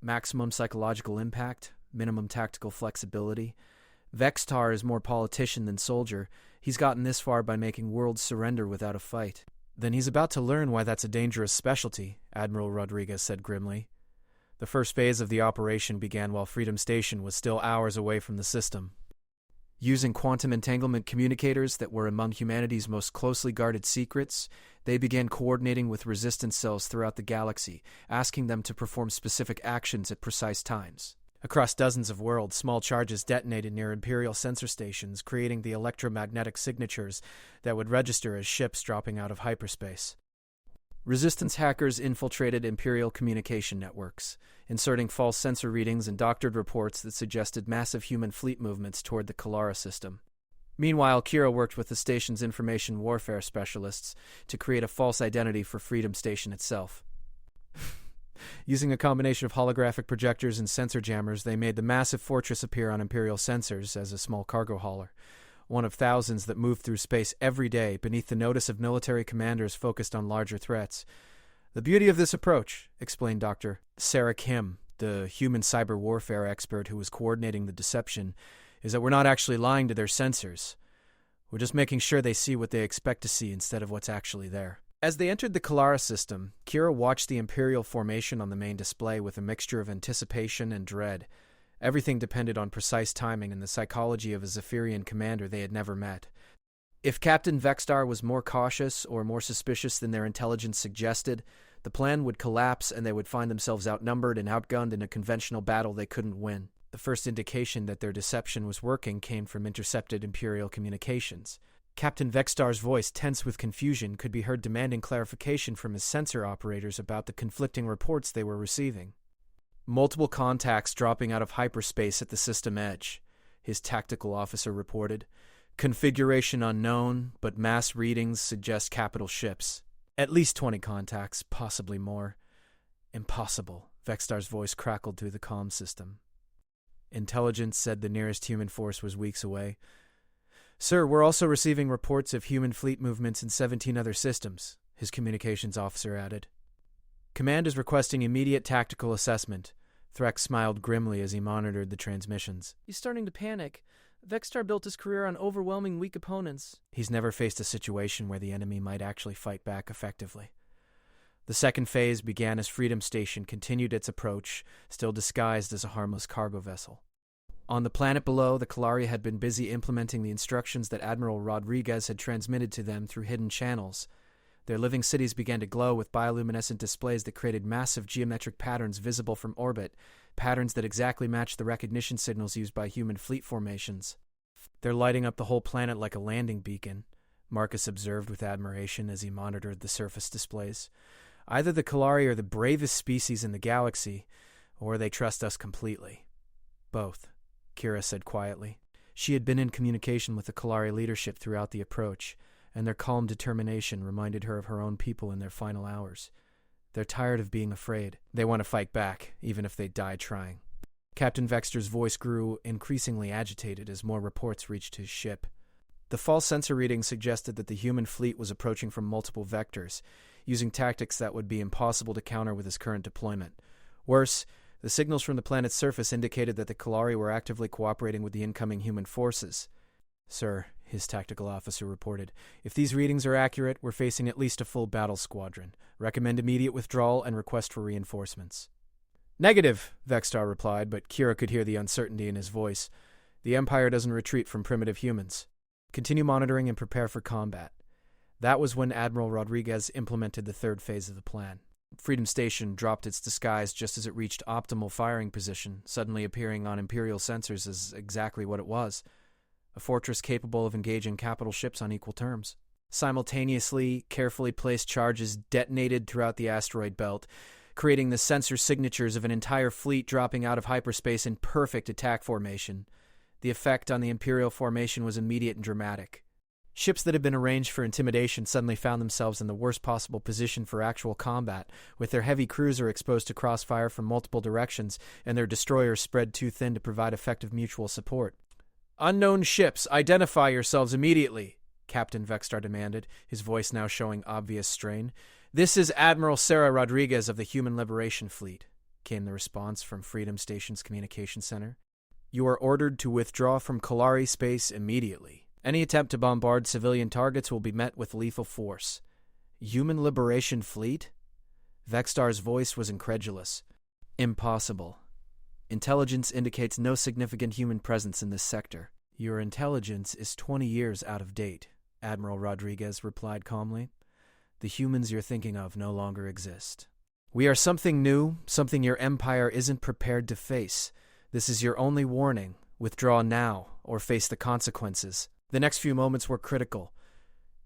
Maximum psychological impact, minimum tactical flexibility. Vexstar is more politician than soldier. He's gotten this far by making worlds surrender without a fight. Then he's about to learn why that's a dangerous specialty, Admiral Rodriguez said grimly. The first phase of the operation began while Freedom Station was still hours away from the system. Using quantum entanglement communicators that were among humanity's most closely guarded secrets, they began coordinating with resistance cells throughout the galaxy, asking them to perform specific actions at precise times. Across dozens of worlds, small charges detonated near Imperial sensor stations, creating the electromagnetic signatures that would register as ships dropping out of hyperspace. Resistance hackers infiltrated Imperial communication networks, inserting false sensor readings and doctored reports that suggested massive human fleet movements toward the Kalara system. Meanwhile, Kira worked with the station's information warfare specialists to create a false identity for Freedom Station itself. Using a combination of holographic projectors and sensor jammers, they made the massive fortress appear on Imperial sensors as a small cargo hauler, one of thousands that moved through space every day beneath the notice of military commanders focused on larger threats. The beauty of this approach, explained Dr. Sarah Kim, the human cyber warfare expert who was coordinating the deception, is that we're not actually lying to their sensors. We're just making sure they see what they expect to see instead of what's actually there. As they entered the Kalara system, Kira watched the Imperial formation on the main display with a mixture of anticipation and dread. Everything depended on precise timing and the psychology of a Zephyrian commander they had never met. If Captain Vexstar was more cautious or more suspicious than their intelligence suggested, the plan would collapse and they would find themselves outnumbered and outgunned in a conventional battle they couldn't win. The first indication that their deception was working came from intercepted Imperial communications. Captain Vexstar's voice, tense with confusion, could be heard demanding clarification from his sensor operators about the conflicting reports they were receiving. Multiple contacts dropping out of hyperspace at the system edge, his tactical officer reported. Configuration unknown, but mass readings suggest capital ships. At least 20 contacts, possibly more. Impossible, Vexstar's voice crackled through the comm system. Intelligence said the nearest human force was weeks away. Sir, we're also receiving reports of human fleet movements in 17 other systems, his communications officer added. Command is requesting immediate tactical assessment. Threx smiled grimly as he monitored the transmissions. He's starting to panic. Vexstar built his career on overwhelming weak opponents. He's never faced a situation where the enemy might actually fight back effectively. The second phase began as Freedom Station continued its approach, still disguised as a harmless cargo vessel. On the planet below, the Kalari had been busy implementing the instructions that Admiral Rodriguez had transmitted to them through hidden channels. Their living cities began to glow with bioluminescent displays that created massive geometric patterns visible from orbit, patterns that exactly matched the recognition signals used by human fleet formations. They're lighting up the whole planet like a landing beacon, Marcus observed with admiration as he monitored the surface displays. Either the Kalari are the bravest species in the galaxy, or they trust us completely. Both, Kira said quietly. She had been in communication with the Kalari leadership throughout the approach, and their calm determination reminded her of her own people in their final hours. They're tired of being afraid. They want to fight back, even if they die trying. Captain Vexter's voice grew increasingly agitated as more reports reached his ship. The false sensor readings suggested that the human fleet was approaching from multiple vectors, using tactics that would be impossible to counter with his current deployment. Worse, the signals from the planet's surface indicated that the Kalari were actively cooperating with the incoming human forces. Sir, his tactical officer reported, if these readings are accurate, we're facing at least a full battle squadron. Recommend immediate withdrawal and request for reinforcements. Negative, Vexstar replied, but Kira could hear the uncertainty in his voice. The Empire doesn't retreat from primitive humans. Continue monitoring and prepare for combat. That was when Admiral Rodriguez implemented the third phase of the plan. Freedom Station dropped its disguise just as it reached optimal firing position, suddenly appearing on Imperial sensors as exactly what it was: a fortress capable of engaging capital ships on equal terms. Simultaneously, carefully placed charges detonated throughout the asteroid belt, creating the sensor signatures of an entire fleet dropping out of hyperspace in perfect attack formation. The effect on the Imperial formation was immediate and dramatic. Ships that had been arranged for intimidation suddenly found themselves in the worst possible position for actual combat, with their heavy cruiser exposed to crossfire from multiple directions and their destroyers spread too thin to provide effective mutual support. "Unknown ships, identify yourselves immediately," Captain Vextar demanded, his voice now showing obvious strain. "This is Admiral Sarah Rodriguez of the Human Liberation Fleet," came the response from Freedom Station's communication center. "You are ordered to withdraw from Kalari space immediately. Any attempt to bombard civilian targets will be met with lethal force." Human Liberation Fleet? Vextar's voice was incredulous. "Impossible. Intelligence indicates no significant human presence in this sector." "Your intelligence is 20 years out of date," Admiral Rodriguez replied calmly. "The humans you're thinking of no longer exist. We are something new, something your empire isn't prepared to face. This is your only warning. Withdraw now, or face the consequences." The next few moments were critical.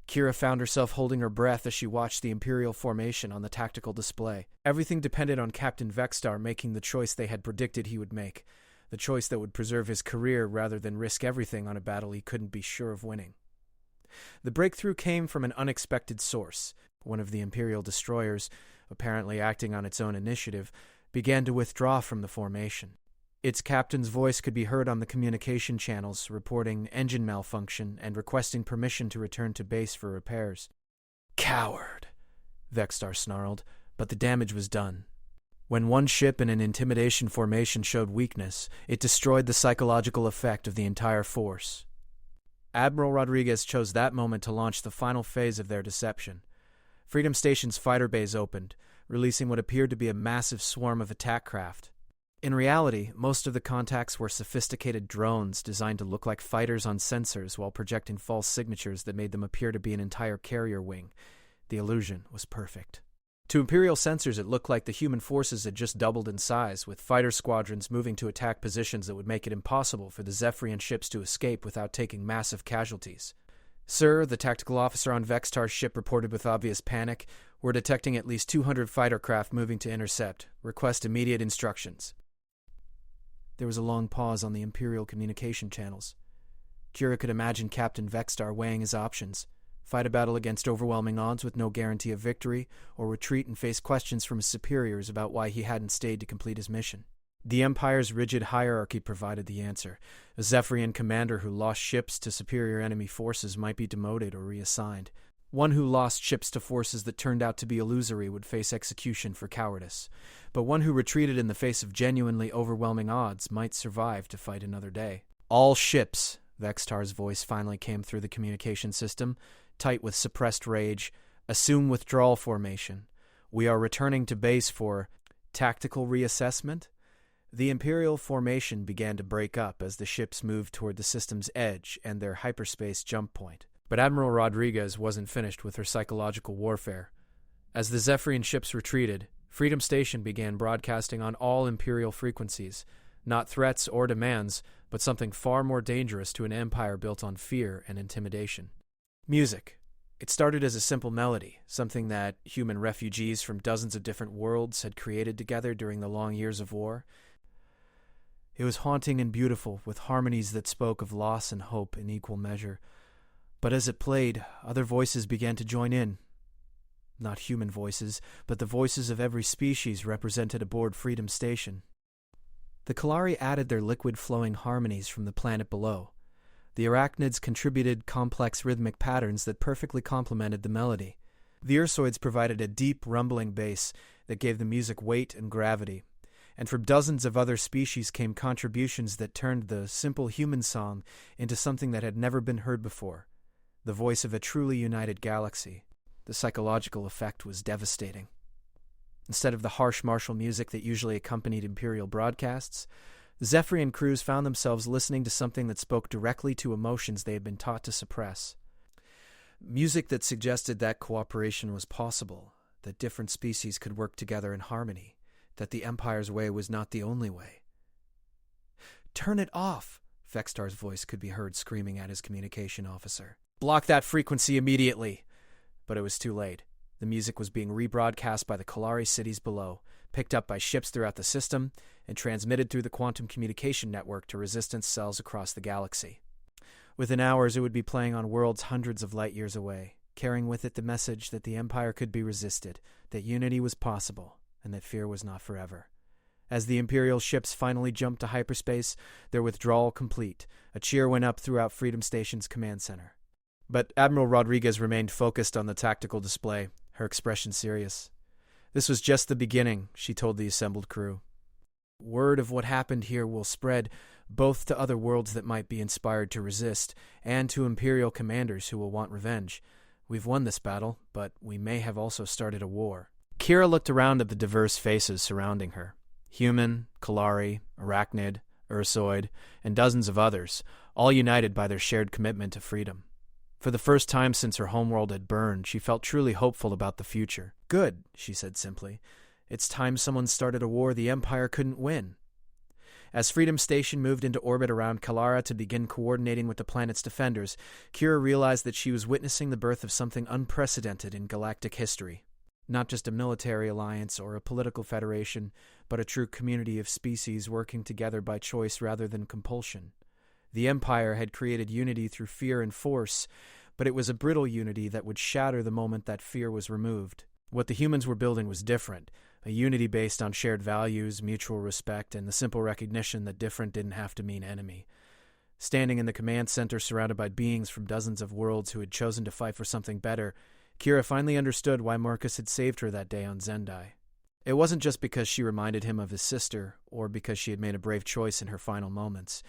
Kira found herself holding her breath as she watched the Imperial formation on the tactical display. Everything depended on Captain Vextar making the choice they had predicted he would make, the choice that would preserve his career rather than risk everything on a battle he couldn't be sure of winning. The breakthrough came from an unexpected source. One of the Imperial destroyers, apparently acting on its own initiative, began to withdraw from the formation. Its captain's voice could be heard on the communication channels, reporting engine malfunction and requesting permission to return to base for repairs. "Coward," Vextar snarled, but the damage was done. When one ship in an intimidation formation showed weakness, it destroyed the psychological effect of the entire force. Admiral Rodriguez chose that moment to launch the final phase of their deception. Freedom Station's fighter bays opened, releasing what appeared to be a massive swarm of attack craft. In reality, most of the contacts were sophisticated drones designed to look like fighters on sensors while projecting false signatures that made them appear to be an entire carrier wing. The illusion was perfect. To Imperial sensors, it looked like the human forces had just doubled in size, with fighter squadrons moving to attack positions that would make it impossible for the Zephyrian ships to escape without taking massive casualties. "Sir," the tactical officer on Vextar's ship reported with obvious panic, "we're detecting at least 200 fighter craft moving to intercept. Request immediate instructions." There was a long pause on the Imperial communication channels. Kira could imagine Captain Vextar weighing his options: fight a battle against overwhelming odds with no guarantee of victory, or retreat and face questions from his superiors about why he hadn't stayed to complete his mission. The Empire's rigid hierarchy provided the answer. A Zephyrian commander who lost ships to superior enemy forces might be demoted or reassigned. One who lost ships to forces that turned out to be illusory would face execution for cowardice. But one who retreated in the face of genuinely overwhelming odds might survive to fight another day. "All ships," Vextar's voice finally came through the communication system, tight with suppressed rage, "assume withdrawal formation. We are returning to base for tactical reassessment." The Imperial formation began to break up as the ships moved toward the system's edge and their hyperspace jump point. But Admiral Rodriguez wasn't finished with her psychological warfare. As the Zephyrian ships retreated, Freedom Station began broadcasting on all Imperial frequencies, not threats or demands, but something far more dangerous to an empire built on fear and intimidation. Music. It started as a simple melody, something that human refugees from dozens of different worlds had created together during the long years of war. It was haunting and beautiful, with harmonies that spoke of loss and hope in equal measure. But as it played, other voices began to join in. Not human voices, but the voices of every species represented aboard Freedom Station. The Kalari added their liquid-flowing harmonies from the planet below. The arachnids contributed complex rhythmic patterns that perfectly complemented the melody. The Ursoids provided a deep, rumbling bass that gave the music weight and gravity. And from dozens of other species came contributions that turned the simple human song into something that had never been heard before. The voice of a truly united galaxy. The psychological effect was devastating. Instead of the harsh martial music that usually accompanied Imperial broadcasts, the Zephyrian crews found themselves listening to something that spoke directly to emotions they had been taught to suppress. Music that suggested that cooperation was possible, that different species could work together in harmony, that the Empire's way was not the only way. "Turn it off!" Vextar's voice could be heard screaming at his communication officer. "Block that frequency immediately!" But it was too late. The music was being rebroadcast by the Kalari cities below, picked up by ships throughout the system, and transmitted through the quantum communication network to resistance cells across the galaxy. Within hours, it would be playing on worlds hundreds of light years away, carrying with it the message that the Empire could be resisted, that unity was possible, and that fear was not forever. As the Imperial ships finally jumped to hyperspace, their withdrawal complete, a cheer went up throughout Freedom Station's command center. But Admiral Rodriguez remained focused on the tactical display, her expression serious. This was just the beginning, she told the assembled crew. Word of what happened here will spread both to other worlds that might be inspired to resist, and to Imperial commanders who will want revenge. We've won this battle, but we may have also started a war. Kira looked around at the diverse faces surrounding her. Human, Kalari, Arachnid, Ursoid, and dozens of others, all united by their shared commitment to freedom. For the first time since her homeworld had burned, she felt truly hopeful about the future. "Good," she said simply. "It's time someone started a war the Empire couldn't win." As Freedom Station moved into orbit around Kalara to begin coordinating with the planet's defenders, Kira realized that she was witnessing the birth of something unprecedented in galactic history. Not just a military alliance or a political federation, but a true community of species working together by choice rather than compulsion. The Empire had created unity through fear and force, but it was a brittle unity that would shatter the moment that fear was removed. What the humans were building was different, a unity based on shared values, mutual respect, and the simple recognition that different didn't have to mean enemy. Standing in the command center surrounded by beings from dozens of worlds who had chosen to fight for something better, Kira finally understood why Marcus had saved her that day on Zendai. It wasn't just because she reminded him of his sister, or because she had made a brave choice in her final moments.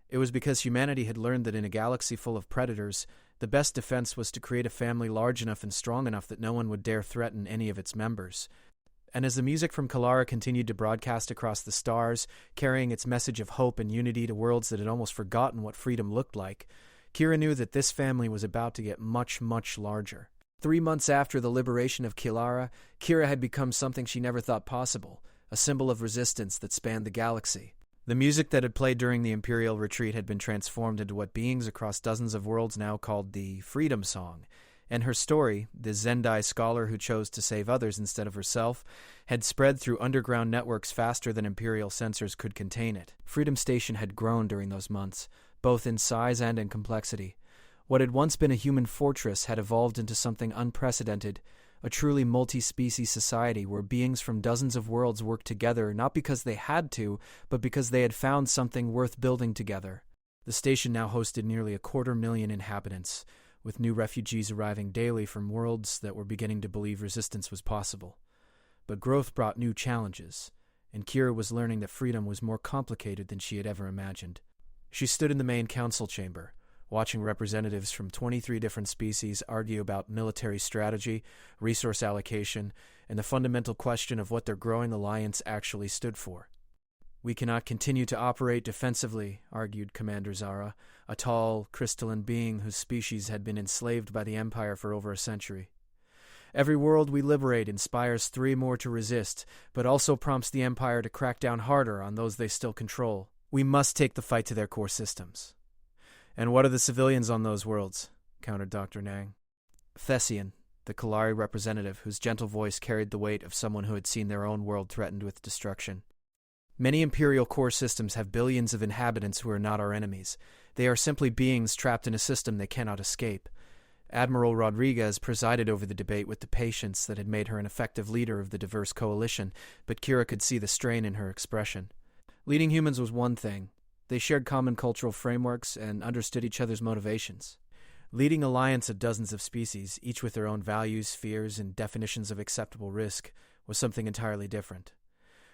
It was because humanity had learned that in a galaxy full of predators, the best defense was to create a family large enough and strong enough that no one would dare threaten any of its members. And as the music from Kalara continued to broadcast across the stars, carrying its message of hope and unity to worlds that had almost forgotten what freedom looked like, Kira knew that this family was about to get much, much larger. 3 months after the liberation of Kalara, Kira had become something she never thought possible, a symbol of resistance that spanned the galaxy. The music that had played during the Imperial retreat had been transformed into what beings across dozens of worlds now called the Freedom Song, and her story, the Zendai scholar who chose to save others instead of herself, had spread through underground networks faster than Imperial sensors could contain it. Freedom Station had grown during those months, both in size and in complexity. What had once been a human fortress had evolved into something unprecedented, a truly multi-species society where beings from dozens of worlds worked together not because they had to, but because they had found something worth building together. The station now hosted nearly 250,000 inhabitants, with new refugees arriving daily from worlds that were beginning to believe resistance was possible. But growth brought new challenges, and Kira was learning that freedom was more complicated than she had ever imagined. She stood in the main council chamber, watching representatives from 23 different species argue about military strategy, resource allocation, and the fundamental question of what their growing alliance actually stood for. "We cannot continue to operate defensively," argued Commander Zara, a tall, crystalline being whose species had been enslaved by the Empire for over a century. "Every world we liberate inspires 3 more to resist, but also prompts the Empire to crack down harder on those they still control. We must take the fight to their core systems." "And what are the civilians on those worlds?" countered Dr. Nang. Thessian, the Kalari representative whose gentle voice carried the weight of someone who had seen their own world threatened with destruction. "Many Imperial core systems have billions of inhabitants who are not our enemies. They are simply beings trapped in a system they cannot escape." Admiral Rodriguez presided over the debate with the patience that had made her an effective leader of the diverse coalition, but Kira could see the strain in her expression. Leading humans was one thing. They shared common cultural frameworks and understood each other's motivations. Leading alliance of dozens of species, each with their own values, fears, and definitions of acceptable risk, was something entirely different.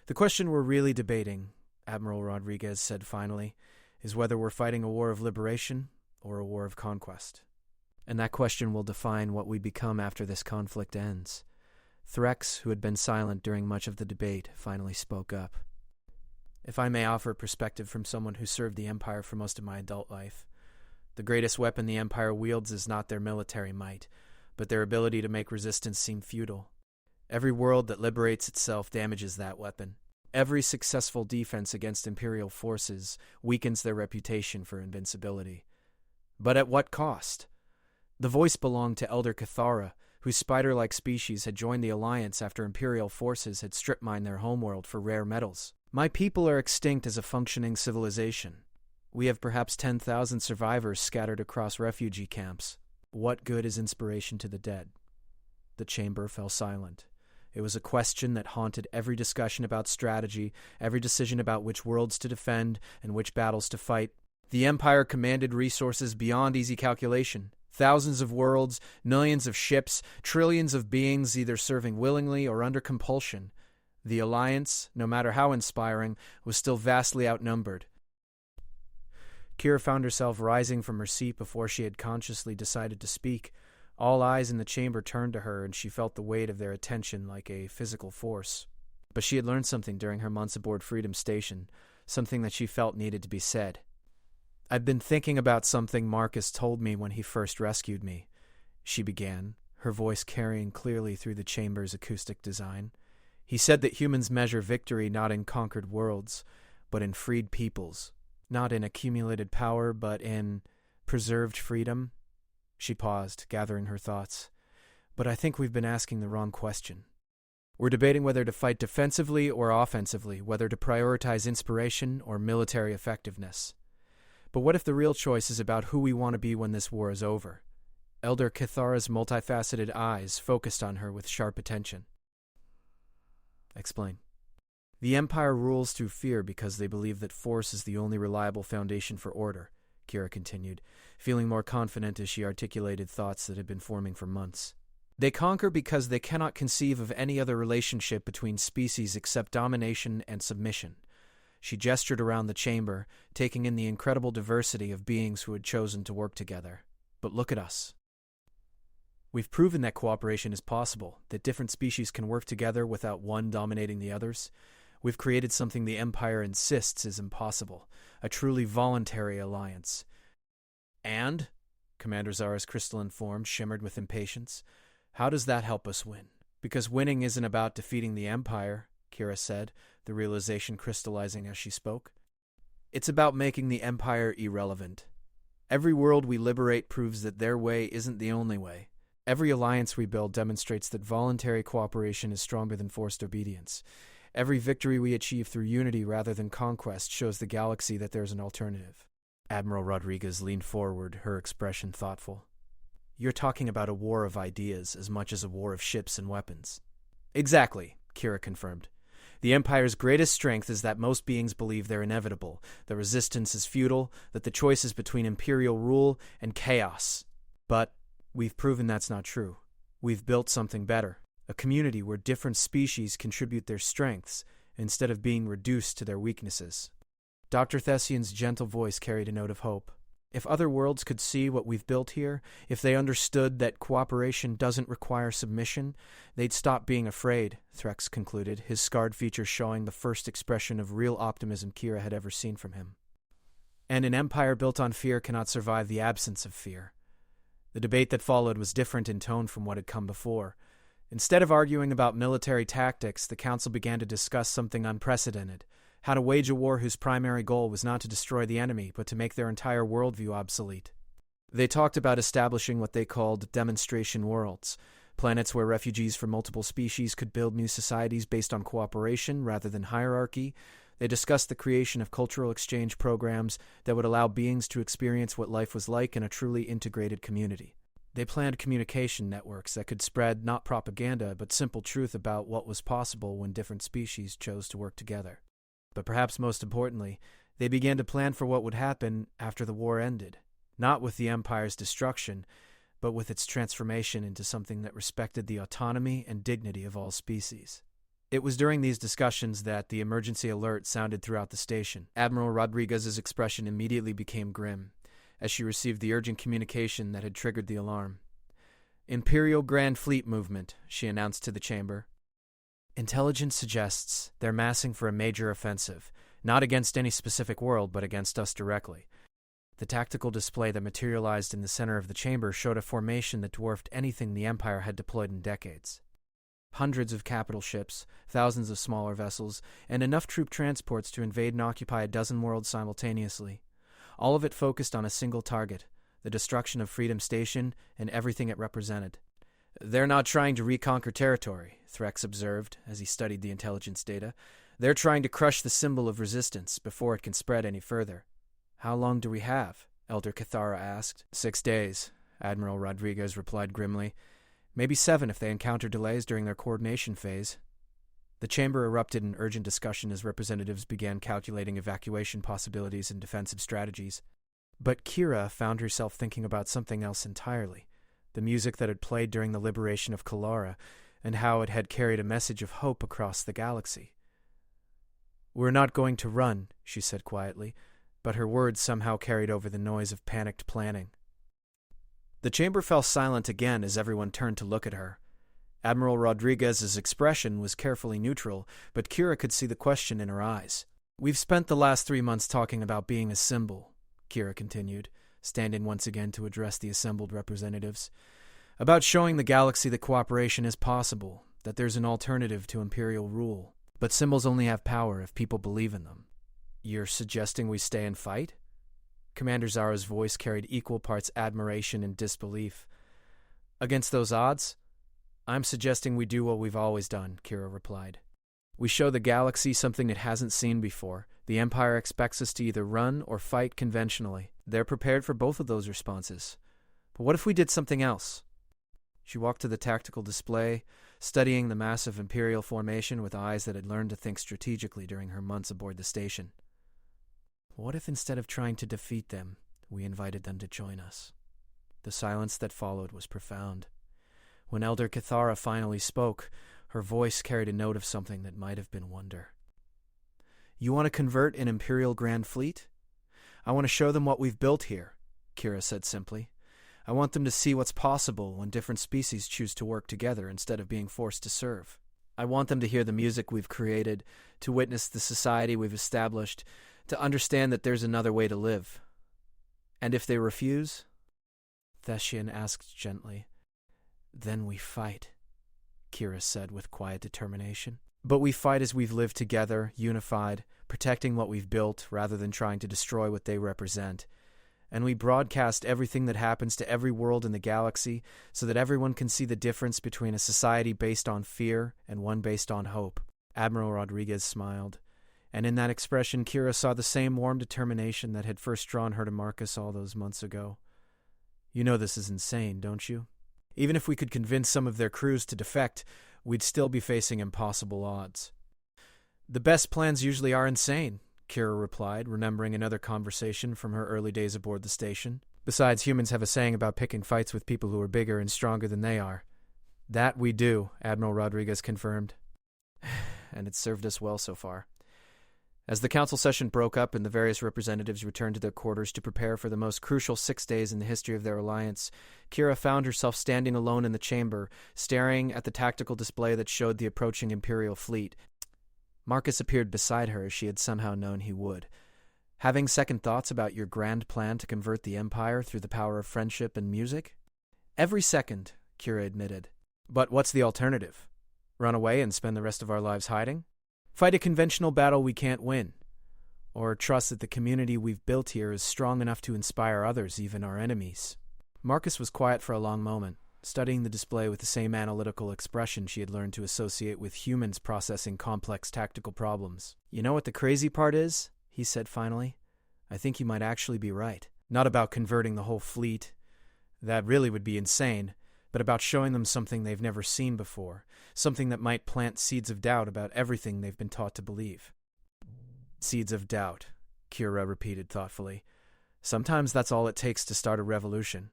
"The question we're really debating," Admiral Rodriguez said finally, "is whether we're fighting a war of liberation or a war of conquest. And that question will define what we become after this conflict ends." Threx, who had been silent during much of the debate, finally spoke up. "If I may offer perspective from someone who served the Empire for most of my adult life, the greatest weapon the Empire wields is not their military might, but their ability to make resistance seem futile. Every world that liberates itself damages that weapon. Every successful defense against Imperial forces weakens their reputation for invincibility. But at what cost? The voice belonged to Elder Cathara, whose spider-like species had joined the Alliance after Imperial forces had strip-mined their homeworld for rare metals. My people are extinct as a functioning civilization. We have perhaps 10,000 survivors scattered across refugee camps. What good is inspiration to the dead? The chamber fell silent. It was a question that haunted every discussion about strategy, every decision about which worlds to defend and which battles to fight. The Empire commanded resources beyond easy calculation. Thousands of worlds, millions of ships, trillions of beings either serving willingly or under compulsion. The Alliance, no matter how inspiring, was still vastly outnumbered. Kira found herself rising from her seat before she had consciously decided to speak. All eyes in the chamber turned to her, and she felt the weight of their attention like a physical force. But she had learned something during her months aboard Freedom Station, something that she felt needed to be said. "I've been thinking about something Marcus told me when he first rescued me," she began, her voice carrying clearly through the chamber's acoustic design. "He said that humans measure victory not in conquered worlds, but in freed peoples. Not in accumulated power, but in preserved freedom." She paused, gathering her thoughts. "But I think we've been asking the wrong question. We're debating whether to fight defensively or offensively, whether to prioritize inspiration or military effectiveness. But what if the real choice is about who we want to be when this war is over?" Elder Cathara's multifaceted eyes focused on her with sharp attention. "Explain." "The Empire rules through fear because they believe that force is the only reliable foundation for order," Kira continued, feeling more confident as she articulated thoughts that had been forming for months. "They conquer because they cannot conceive of any other relationship between species except domination and submission." She gestured around the chamber, taking in the incredible diversity of beings who had chosen to work together. "But look at us. We've proven that cooperation is possible, that different species can work together without one dominating the others. We've created something the Empire insists is impossible, a truly voluntary alliance." "And?" Commander Zara's crystalline form shimmered with impatience. "How does that help us win?" "Because winning isn't about defeating the Empire," Kira said, the realization crystallizing as she spoke. "It's about making the Empire irrelevant. Every world we liberate proves that their way isn't the only way. Every alliance we build demonstrates that voluntary cooperation is stronger than forced obedience. Every victory we achieve through unity rather than conquest shows the galaxy that there's an alternative." Admiral Rodriguez leaned forward, her expression thoughtful. "You're talking about a war of ideas as much as a war of ships and weapons." "Exactly," Kira confirmed. "The Empire's greatest strength is that most beings believe they're inevitable, the resistance is futile, that the choice is between imperial rule and chaos. But we've proven that's not true. We've built something better, a community where different species contribute their strengths instead of being reduced to their weaknesses." Dr. Thessian's gentle voice carried a note of hope. "If other worlds could see what we've built here, if they understood that cooperation doesn't require submission, they'd stop being afraid," Threx concluded, his scarred features showing the first expression of real optimism Kira had ever seen from him. "And an empire built on fear cannot survive the absence of fear." The debate that followed was different in tone from what had come before. Instead of arguing about military tactics, the council began to discuss something unprecedented: how to wage a war whose primary goal was not to destroy the enemy, but to make their entire worldview obsolete. They talked about establishing what they called demonstration worlds, planets where refugees from multiple species could build new societies based on cooperation rather than hierarchy. They discussed the creation of cultural exchange programs that would allow beings to experience what life was like in a truly integrated community. They planned communication networks that could spread not propaganda, but simple truth about what was possible when different species chose to work together. But perhaps most importantly, they began to plan for what would happen after the war ended, not with the Empire's destruction, but with its transformation into something that respected the autonomy and dignity of all species. It was during these discussions that the emergency alert sounded throughout the station. Admiral Rodriguez's expression immediately became grim as she received the urgent communication that had triggered the alarm. "Imperial Grand Fleet movement," she announced to the chamber. "Intelligence suggests they're massing for a major offensive, not against any specific world, but against us directly." The tactical display that materialized in the center of the chamber showed a formation that dwarfed anything the Empire had deployed in decades. Hundreds of capital ships, thousands of smaller vessels, and enough troop transports to invade and occupy a dozen worlds simultaneously. All of it focused on a single target, the destruction of Freedom Station and everything it represented. "They're not trying to reconquer territory," Threx observed as he studied the intelligence data. "They're trying to crush the symbol of resistance before it can spread any further." "How long do we have?" Elder Cathara asked. 6 days, Admiral Rodriguez replied grimly. "Maybe 7 if they encounter delays during their coordination phase." The chamber erupted in urgent discussion as representatives began calculating evacuation possibilities and defensive strategies. But Kira found herself thinking about something else entirely, the music that had played during the liberation of Kalara, and how it had carried a message of hope across the galaxy. "We're not going to run," she said quietly, but her words somehow carried over the noise of panicked planning. The chamber fell silent again as everyone turned to look at her. Admiral Rodriguez's expression was carefully neutral, but Kira could see the question in her eyes. "We've spent the last 3 months talking about being a symbol," Kira continued, standing once again to address the assembled representatives. "About showing the galaxy that cooperation is possible, that there's an alternative to imperial rule. But symbols only have power if people believe in them." "You're suggesting we stay and fight?" Commander Zara's voice carried equal parts admiration and disbelief. "Against those odds? I'm suggesting we do what we've always done," Kira replied. "We show the galaxy something it hasn't seen before. The Empire expects us to either run or fight conventionally. They're prepared for both of those responses. But what if we did something else?" She walked to the tactical display, studying the massive Imperial formation with eyes that had learned to think strategically during her months aboard the station. "What if instead of trying to defeat them, we invited them to join us?" The silence that followed was profound. When Elder Cathara finally spoke, her voice carried a note of something that might have been wonder. "You want to convert an Imperial Grand Fleet? I want to show them what we've built here," Kira said simply. "I want them to see what's possible when different species choose to work together instead of being forced to serve. I want them to hear the music we've created, to witness the society we've established, to understand that there's another way to live. And if they refuse," Theshian asked gently, "then we fight," Kira said with quiet determination. "But we fight as we've lived together, unified, protecting what we've built rather than trying to destroy what they represent. And we broadcast everything that happens to every world in the galaxy so that everyone can see the difference between a society based on fear and one based on hope." Admiral Rodriguez smiled, and in that expression Kira saw the same warm determination that had first drawn her to Marcus all those months ago. "You know this is insane, don't you? Even if we could convince some of their crews to defect, we'd still be facing impossible odds." "The best plans usually are insane," Kira replied, remembering another conversation from her early days aboard the station. "Besides, humans have a saying about picking fights with people who are bigger and stronger than they are." "That we do," Admiral Rodriguez confirmed. "And it's served us well so far." As the council session broke up and the various representatives returned to their quarters to prepare for the most crucial 6 days in the history of their alliance, Kira found herself standing alone in the chamber, staring at the tactical display that showed the approaching Imperial fleet. Marcus appeared beside her as she had somehow known he would. "Having second thoughts about your grand plan to convert the Empire through the power of friendship and music?" "Every second," Kira admitted. "But what's the alternative? Run away and spend the rest of our lives hiding? Fight a conventional battle we can't win? Or trust that the community we've built here is strong enough to inspire others, even our enemies?" Marcus was quiet for a long moment, studying the display with the same analytical expression she had learned to associate with humans processing complex tactical problems. "You know what the crazy part is?" he said finally. "I think you might actually be right. Not about converting the whole fleet. That really would be insane. But about showing them something they've never seen before, something that might plant seeds of doubt about everything they've been taught to believe." "Seeds of doubt," Kira repeated thoughtfully. "Sometimes that's all it takes to start a revolution."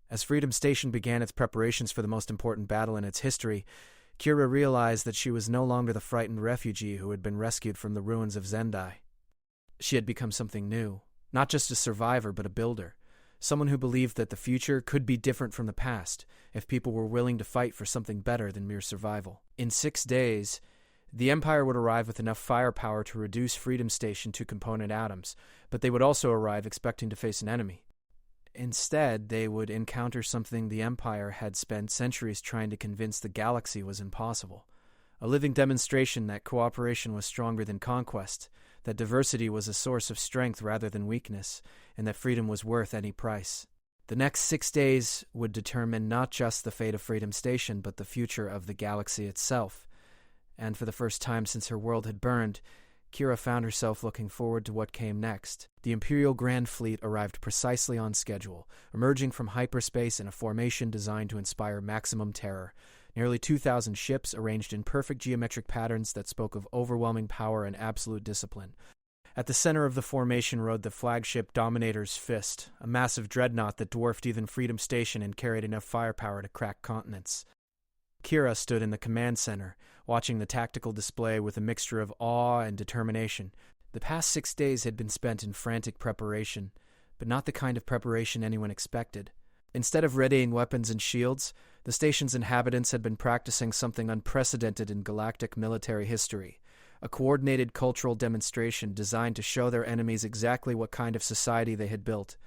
As Freedom Station began its preparations for the most important battle in its history, Kira realized that she was no longer the frightened refugee who had been rescued from the ruins of Zendai. She had become something new, not just a survivor but a builder, someone who believed that the future could be different from the past if people were willing to fight for something better than mere survival. In 6 days, the Empire would arrive with enough firepower to reduce Freedom Station to component atoms, but they would also arrive expecting to face an enemy. Instead, they would encounter something the Empire had spent centuries trying to convince the galaxy was impossible. A living demonstration that cooperation was stronger than conquest, that diversity was a source of strength rather than weakness, and that freedom was worth any price. The next 6 days would determine not just the fate of Freedom Station, but the future of the galaxy itself. And for the first time since her world had burned, Kira found herself looking forward to what came next. The Imperial Grand Fleet arrived precisely on schedule, emerging from hyperspace in a formation designed to inspire maximum terror. Nearly 2,000 ships arranged in perfect geometric patterns that spoke of overwhelming power and absolute discipline. At the center of the formation rode the flagship Dominator's Fist, a massive dreadnought that dwarfed even Freedom Station and carried enough firepower to crack continents. Kira stood in the command center, watching the tactical display with a mixture of awe and determination. The past 6 days had been spent in frantic preparation, but not the kind of preparation anyone expected. Instead of readying weapons and shields, the station's inhabitants had been practicing something unprecedented in galactic military history, a coordinated cultural demonstration designed to show their enemies exactly what kind of society they had built.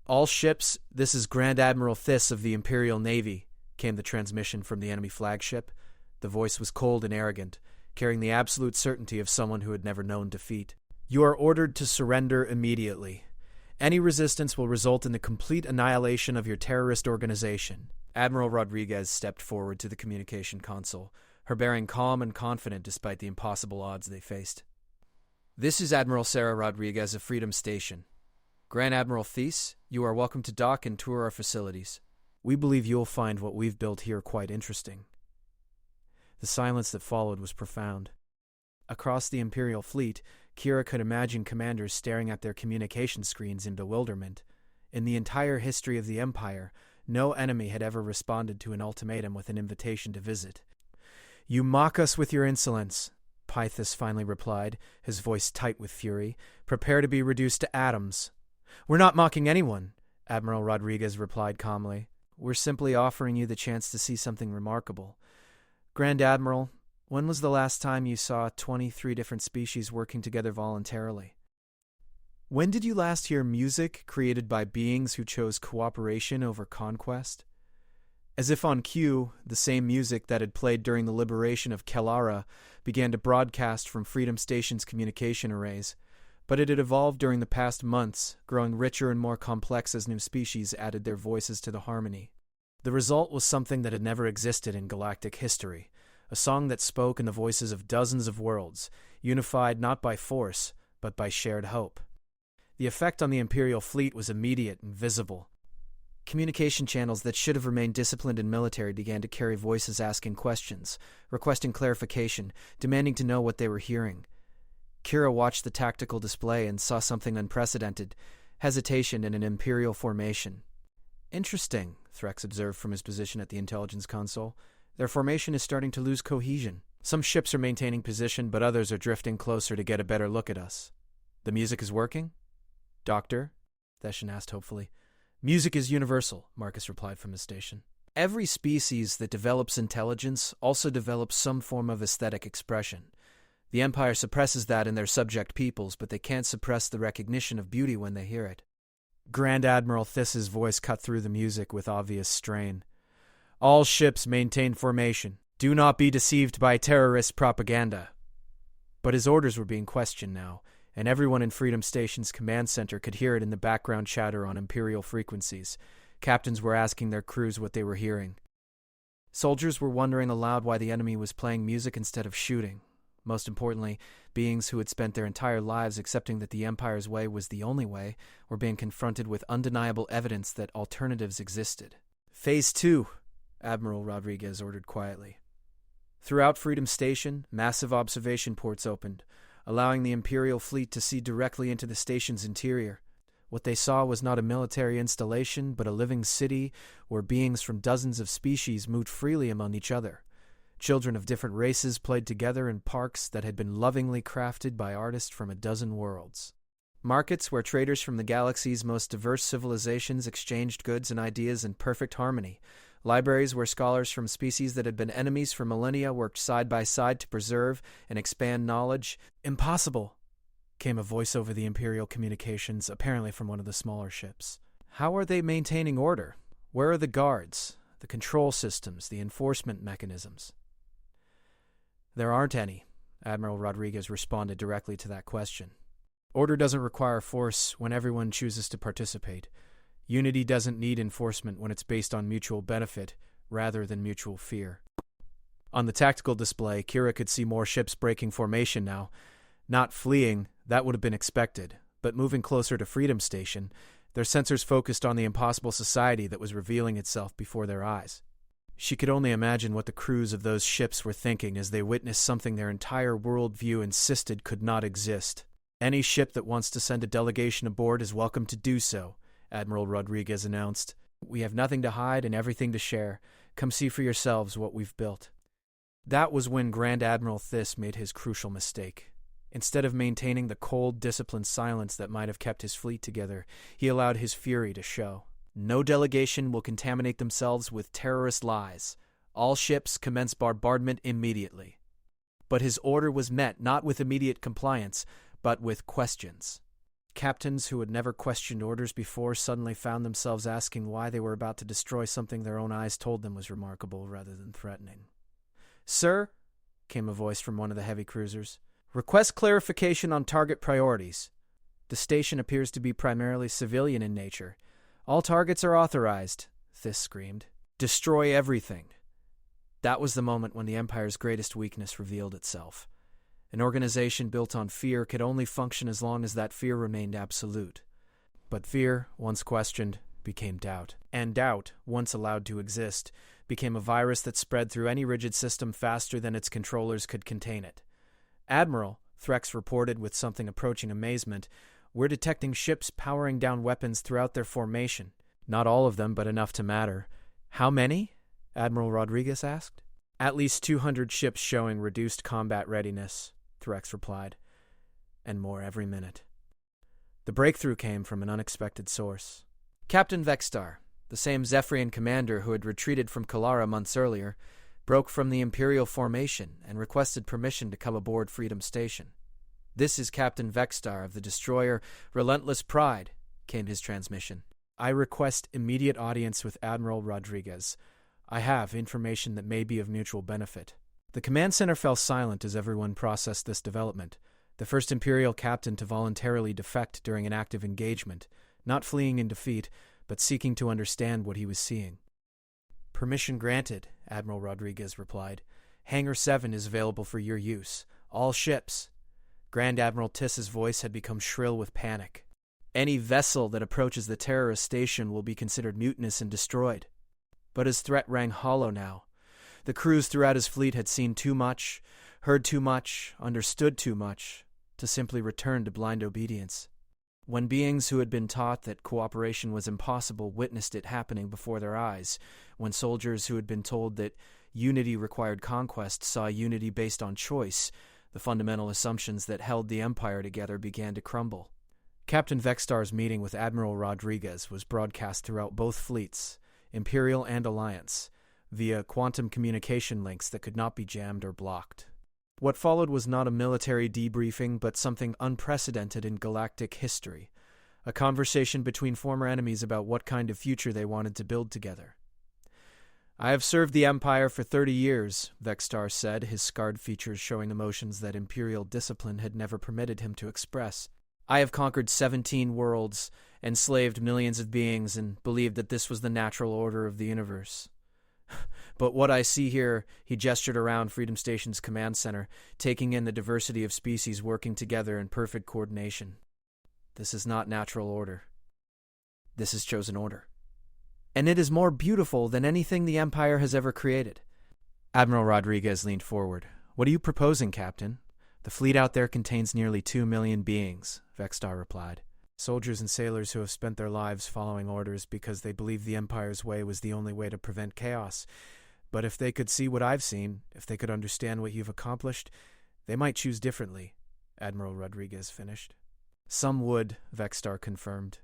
"All ships, this is Grand Admiral Thiss of the Imperial Navy," came the transmission from the enemy flagship. The voice was cold and arrogant, carrying the absolute certainty of someone who had never known defeat. "You are ordered to surrender immediately. Any resistance will result in the complete annihilation of your terrorist organization." Admiral Rodriguez stepped forward to the communication console, her bearing calm and confident despite the impossible odds they faced. "This is Admiral Sarah Rodriguez of Freedom Station. Grand Admiral Thiess, you are welcome to dock and tour our facilities. We believe you'll find what we've built here quite interesting." The silence that followed was profound. Across the Imperial fleet, Kira could imagine commanders staring at their communication screens in bewilderment. In the entire history of the Empire, no enemy had ever responded to an ultimatum with an invitation to visit. "You mock us with your insolence," Pythus finally replied, his voice tight with fury. "Prepare to be reduced to atoms." "We're not mocking anyone," Admiral Rodriguez replied calmly. "We're simply offering you the chance to see something remarkable. Grand Admiral, when was the last time you saw 23 different species working together voluntarily? When did you last hear music created by beings who chose cooperation over conquest?" As if on cue, the same music that had played during the liberation of Kellara began to broadcast from Freedom Station's communication arrays, but it had evolved during the past months, growing richer and more complex as new species added their voices to the harmony. The result was something that had never existed in galactic history, a song that spoke in the voices of dozens of worlds, unified not by force, but by shared hope. The effect on the Imperial fleet was immediate and visible. Communication channels that should have remained disciplined and military began to carry voices asking questions, requesting clarification, demanding to know what they were hearing. Kira watched the tactical display and saw something unprecedented, hesitation in an Imperial formation. "Interesting," Threx observed from his position at the intelligence console. "Their formation is starting to lose cohesion. Some ships are maintaining position, but others are drifting closer to get a better look at us." "The music is working?" "Doctor?" Theshan asked hopefully. "Music is universal," Marcus replied from his station. "Every species that develops intelligence also develops some form of aesthetic expression. The Empire suppresses that in their subject peoples, but they can't suppress the recognition of beauty when they hear it." Grand Admiral Thiss's voice cut through the music with obvious strain. "All ships maintain formation. Do not be deceived by terrorist propaganda." But his orders were being questioned now, and everyone in Freedom Station's command center could hear it in the background chatter on Imperial frequencies. Captains were asking their crews what they were hearing. Soldiers were wondering aloud why the enemy was playing music instead of shooting. Most importantly, beings who had spent their entire lives accepting that the Empire's way was the only way were being confronted with undeniable evidence that alternatives existed. "Phase 2, Admiral Rodriguez ordered quietly. Throughout Freedom Station, massive observation ports opened, allowing the Imperial fleet to see directly into the station's interior. What they saw was not a military installation, but a living city where beings from dozens of species moved freely among each other. Children of different races played together in parks that had been lovingly crafted by artists from a dozen worlds. Markets where traders from the galaxy's most diverse civilizations exchanged goods and ideas in perfect harmony. Libraries where scholars from species that had been enemies for millennia worked side by side to preserve and expand knowledge. "Impossible," came a voice over the Imperial communications, apparently from one of the smaller ships. How are they maintaining order? Where are the guards, the control systems, the enforcement mechanisms? There aren't any, Admiral Rodriguez responded directly to that question. Order doesn't require force when everyone chooses to participate. Unity doesn't need enforcement when it's based on mutual benefit rather than mutual fear. On the tactical display, Kira could see more ships breaking formation now. Not fleeing, that would have been expected, but moving closer to Freedom Station, their sensors focused on the impossible society that was revealing itself before their eyes. She could only imagine what the crews of those ships were thinking as they witnessed something their entire worldview insisted could not exist. Any ship that wants to send a delegation aboard is welcome to do so, Admiral Rodriguez announced. We have nothing to hide and everything to share. Come see for yourselves what we've built. That was when Grand Admiral Thiss made his crucial mistake. Instead of maintaining the cold, disciplined silence that might have kept his fleet together, he allowed his fury to show. No delegation will contaminate themselves with terrorist lies. All ships commence bombardment immediately. But his order was met not with immediate compliance, but with questions. Captains who had never questioned orders before suddenly found themselves asking why they were about to destroy something their own eyes told them was remarkable rather than threatening. "Sir," came a voice from one of the heavy cruisers, "request clarification on target priorities. The station appears to be primarily civilian in nature. All targets are authorized," Thiss screamed. "Destroy everything." That was the moment when the Empire's greatest weakness revealed itself. An organization built on fear could only function as long as that fear remained absolute. But fear, once questioned, became doubt. And doubt, once allowed to exist, became a virus that spread through any rigid system faster than its controllers could contain it. "Admiral," Threx reported with something approaching amazement, "we're detecting ships powering down weapons throughout their formation. Not all of them, but enough to matter." "How many?" Admiral Rodriguez asked. "At least 200 ships showing reduced combat readiness," Threx replied. "And more every minute." The breakthrough came from an unexpected source. Captain Vextar, the same Zephyrian commander who had retreated from Kalara months earlier, broke from the Imperial formation and requested permission to come aboard Freedom Station. "This is Captain Vextar of the destroyer Relentless Pride," came his transmission. "I request immediate audience with Admiral Rodriguez. I have information that may be of mutual benefit." The command center fell silent as everyone processed this development. The first Imperial captain to voluntarily defect during an active engagement, not fleeing in defeat, but seeking to understand what he was seeing. "Permission granted," Admiral Rodriguez replied. "Hangar 7 is available for your use. All ships." Grand Admiral Tiss's voice had become shrill with panic. "Any vessel that approaches the terrorist station will be considered mutinous and destroyed." But his threat rang hollow now. The crews throughout his fleet had seen too much, heard too much, understood too much, to simply return to blind obedience. When beings who had been taught that cooperation was impossible witnessed it happening before their eyes, when soldiers who had been told that unity required conquest saw unity based on choice, the fundamental assumptions that held the Empire together began to crumble. Captain Vextar's meeting with Admiral Rodriguez was broadcast throughout both fleets, Imperial and Alliance, via quantum communication links that could not be jammed or blocked. What followed was not a military debriefing, but something unprecedented in galactic history, a conversation between former enemies about what kind of future they wanted to build together. "I have served the Empire for 30 years, Vextar said, his scarred features showing emotions that Imperial discipline had never permitted him to express. "I have conquered 17 worlds, enslaved millions of beings, and believed that this was the natural order of the universe. But what I see here," he gestured around Freedom Station's command center, taking in the diversity of species working together in perfect coordination. "This is not natural order. This is chosen order. And it is more beautiful than anything the Empire has ever created." Admiral Rodriguez leaned forward. "What are you proposing, Captain?" "The fleet out there contains nearly 2 million beings," Vextar replied. "Soldiers and sailors who have spent their lives following orders because they believed the Empire's way was the only way to prevent chaos. But if they could see what I've seen, if they could understand what you've accomplished, they might choose differently," Admiral Rodriguez finished. "Some would," Vextar confirmed.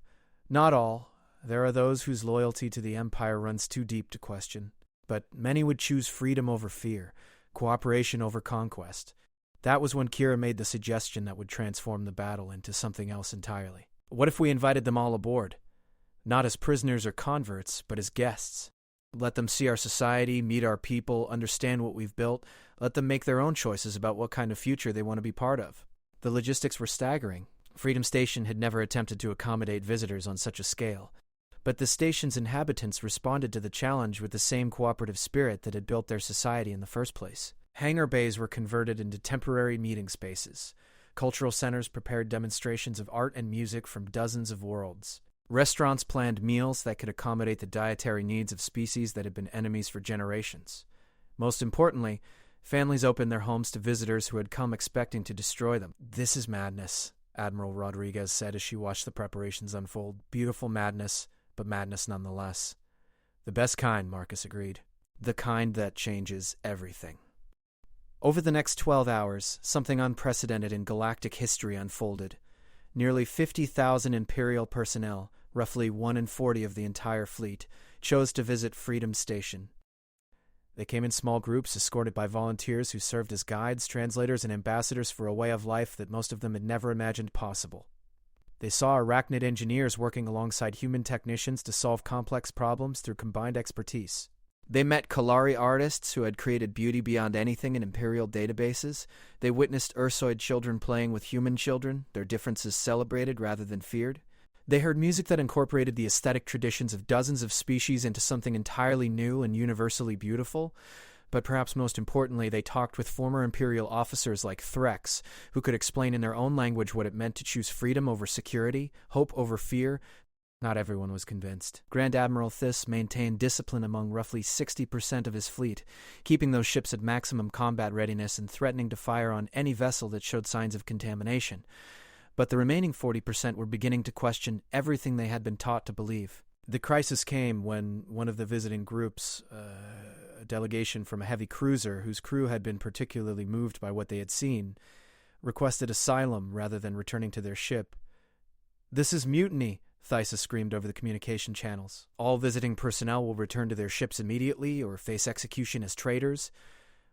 "Not all. There are those whose loyalty to the Empire runs too deep to question. But many would choose freedom over fear, cooperation over conquest." That was when Kira made the suggestion that would transform the battle into something else entirely. "What if we invited them all aboard? not as prisoners or converts, but as guests. Let them see our society, meet our people, understand what we've built. Let them make their own choices about what kind of future they want to be part of. The logistics were staggering. Freedom Station had never attempted to accommodate visitors on such a scale. But the station's inhabitants responded to the challenge with the same cooperative spirit that had built their society in the first place. Hangar bays were converted into temporary meeting spaces. Cultural centers prepared demonstrations of art and music from dozens of worlds. Restaurants planned meals that could accommodate the dietary needs of species that had been enemies for generations. Most importantly, families opened their homes to visitors who had come expecting to destroy them. "This is madness," Admiral Rodriguez said as she watched the preparations unfold. "Beautiful madness, but madness nonetheless." "The best kind," Marcus agreed. "The kind that changes everything." Over the next 12 hours, something unprecedented in galactic history unfolded. Nearly 50,000 Imperial personnel, roughly 1 in 40 of the entire fleet, chose to visit Freedom Station. They came in small groups, escorted by volunteers who served as guides, translators, and ambassadors for a way of life that most of them had never imagined possible. They saw arachnid engineers working alongside human technicians to solve complex problems through combined expertise. They met Kalari artists who had created beauty beyond anything in Imperial databases. They witnessed Ursoid children playing with human children, their differences celebrated rather than feared. They heard music that incorporated the aesthetic traditions of dozens of species into something entirely new and universally beautiful. But perhaps most importantly, they talked with former Imperial officers like Threx, who could explain in their own language what it meant to choose freedom over security, hope over fear. Not everyone was convinced. Grand Admiral Thys maintained discipline among roughly 60% of his fleet, keeping those ships at maximum combat readiness and threatening to fire on any vessel that showed signs of contamination. But the remaining 40% were beginning to question everything they had been taught to believe. The crisis came when one of the visiting groups, a delegation from a heavy cruiser whose crew had been particularly moved by what they had seen, requested asylum rather than returning to their ship. "This is mutiny," Thysa screamed over the communication channels. "All visiting personnel will return to their ships immediately or face execution as traitors."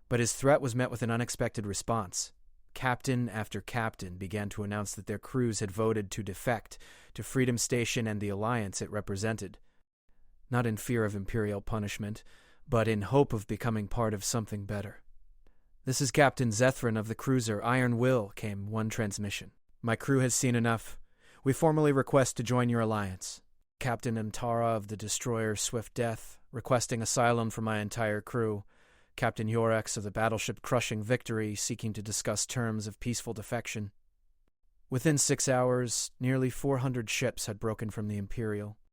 But his threat was met with an unexpected response. Captain after captain began to announce that their crews had voted to defect to Freedom Station and the alliance it represented. Not in fear of Imperial punishment, but in hope of becoming part of something better. "This is Captain Zethrin of the cruiser Iron Will," came one transmission. "My crew has seen enough. We formally request to join your alliance. Captain Antara of the destroyer Swift Death, requesting asylum for my entire crew. Captain Yorex of the battleship Crushing Victory, seeking to discuss terms of peaceful defection." Within 6 hours, nearly 400 ships had broken from the Imperial.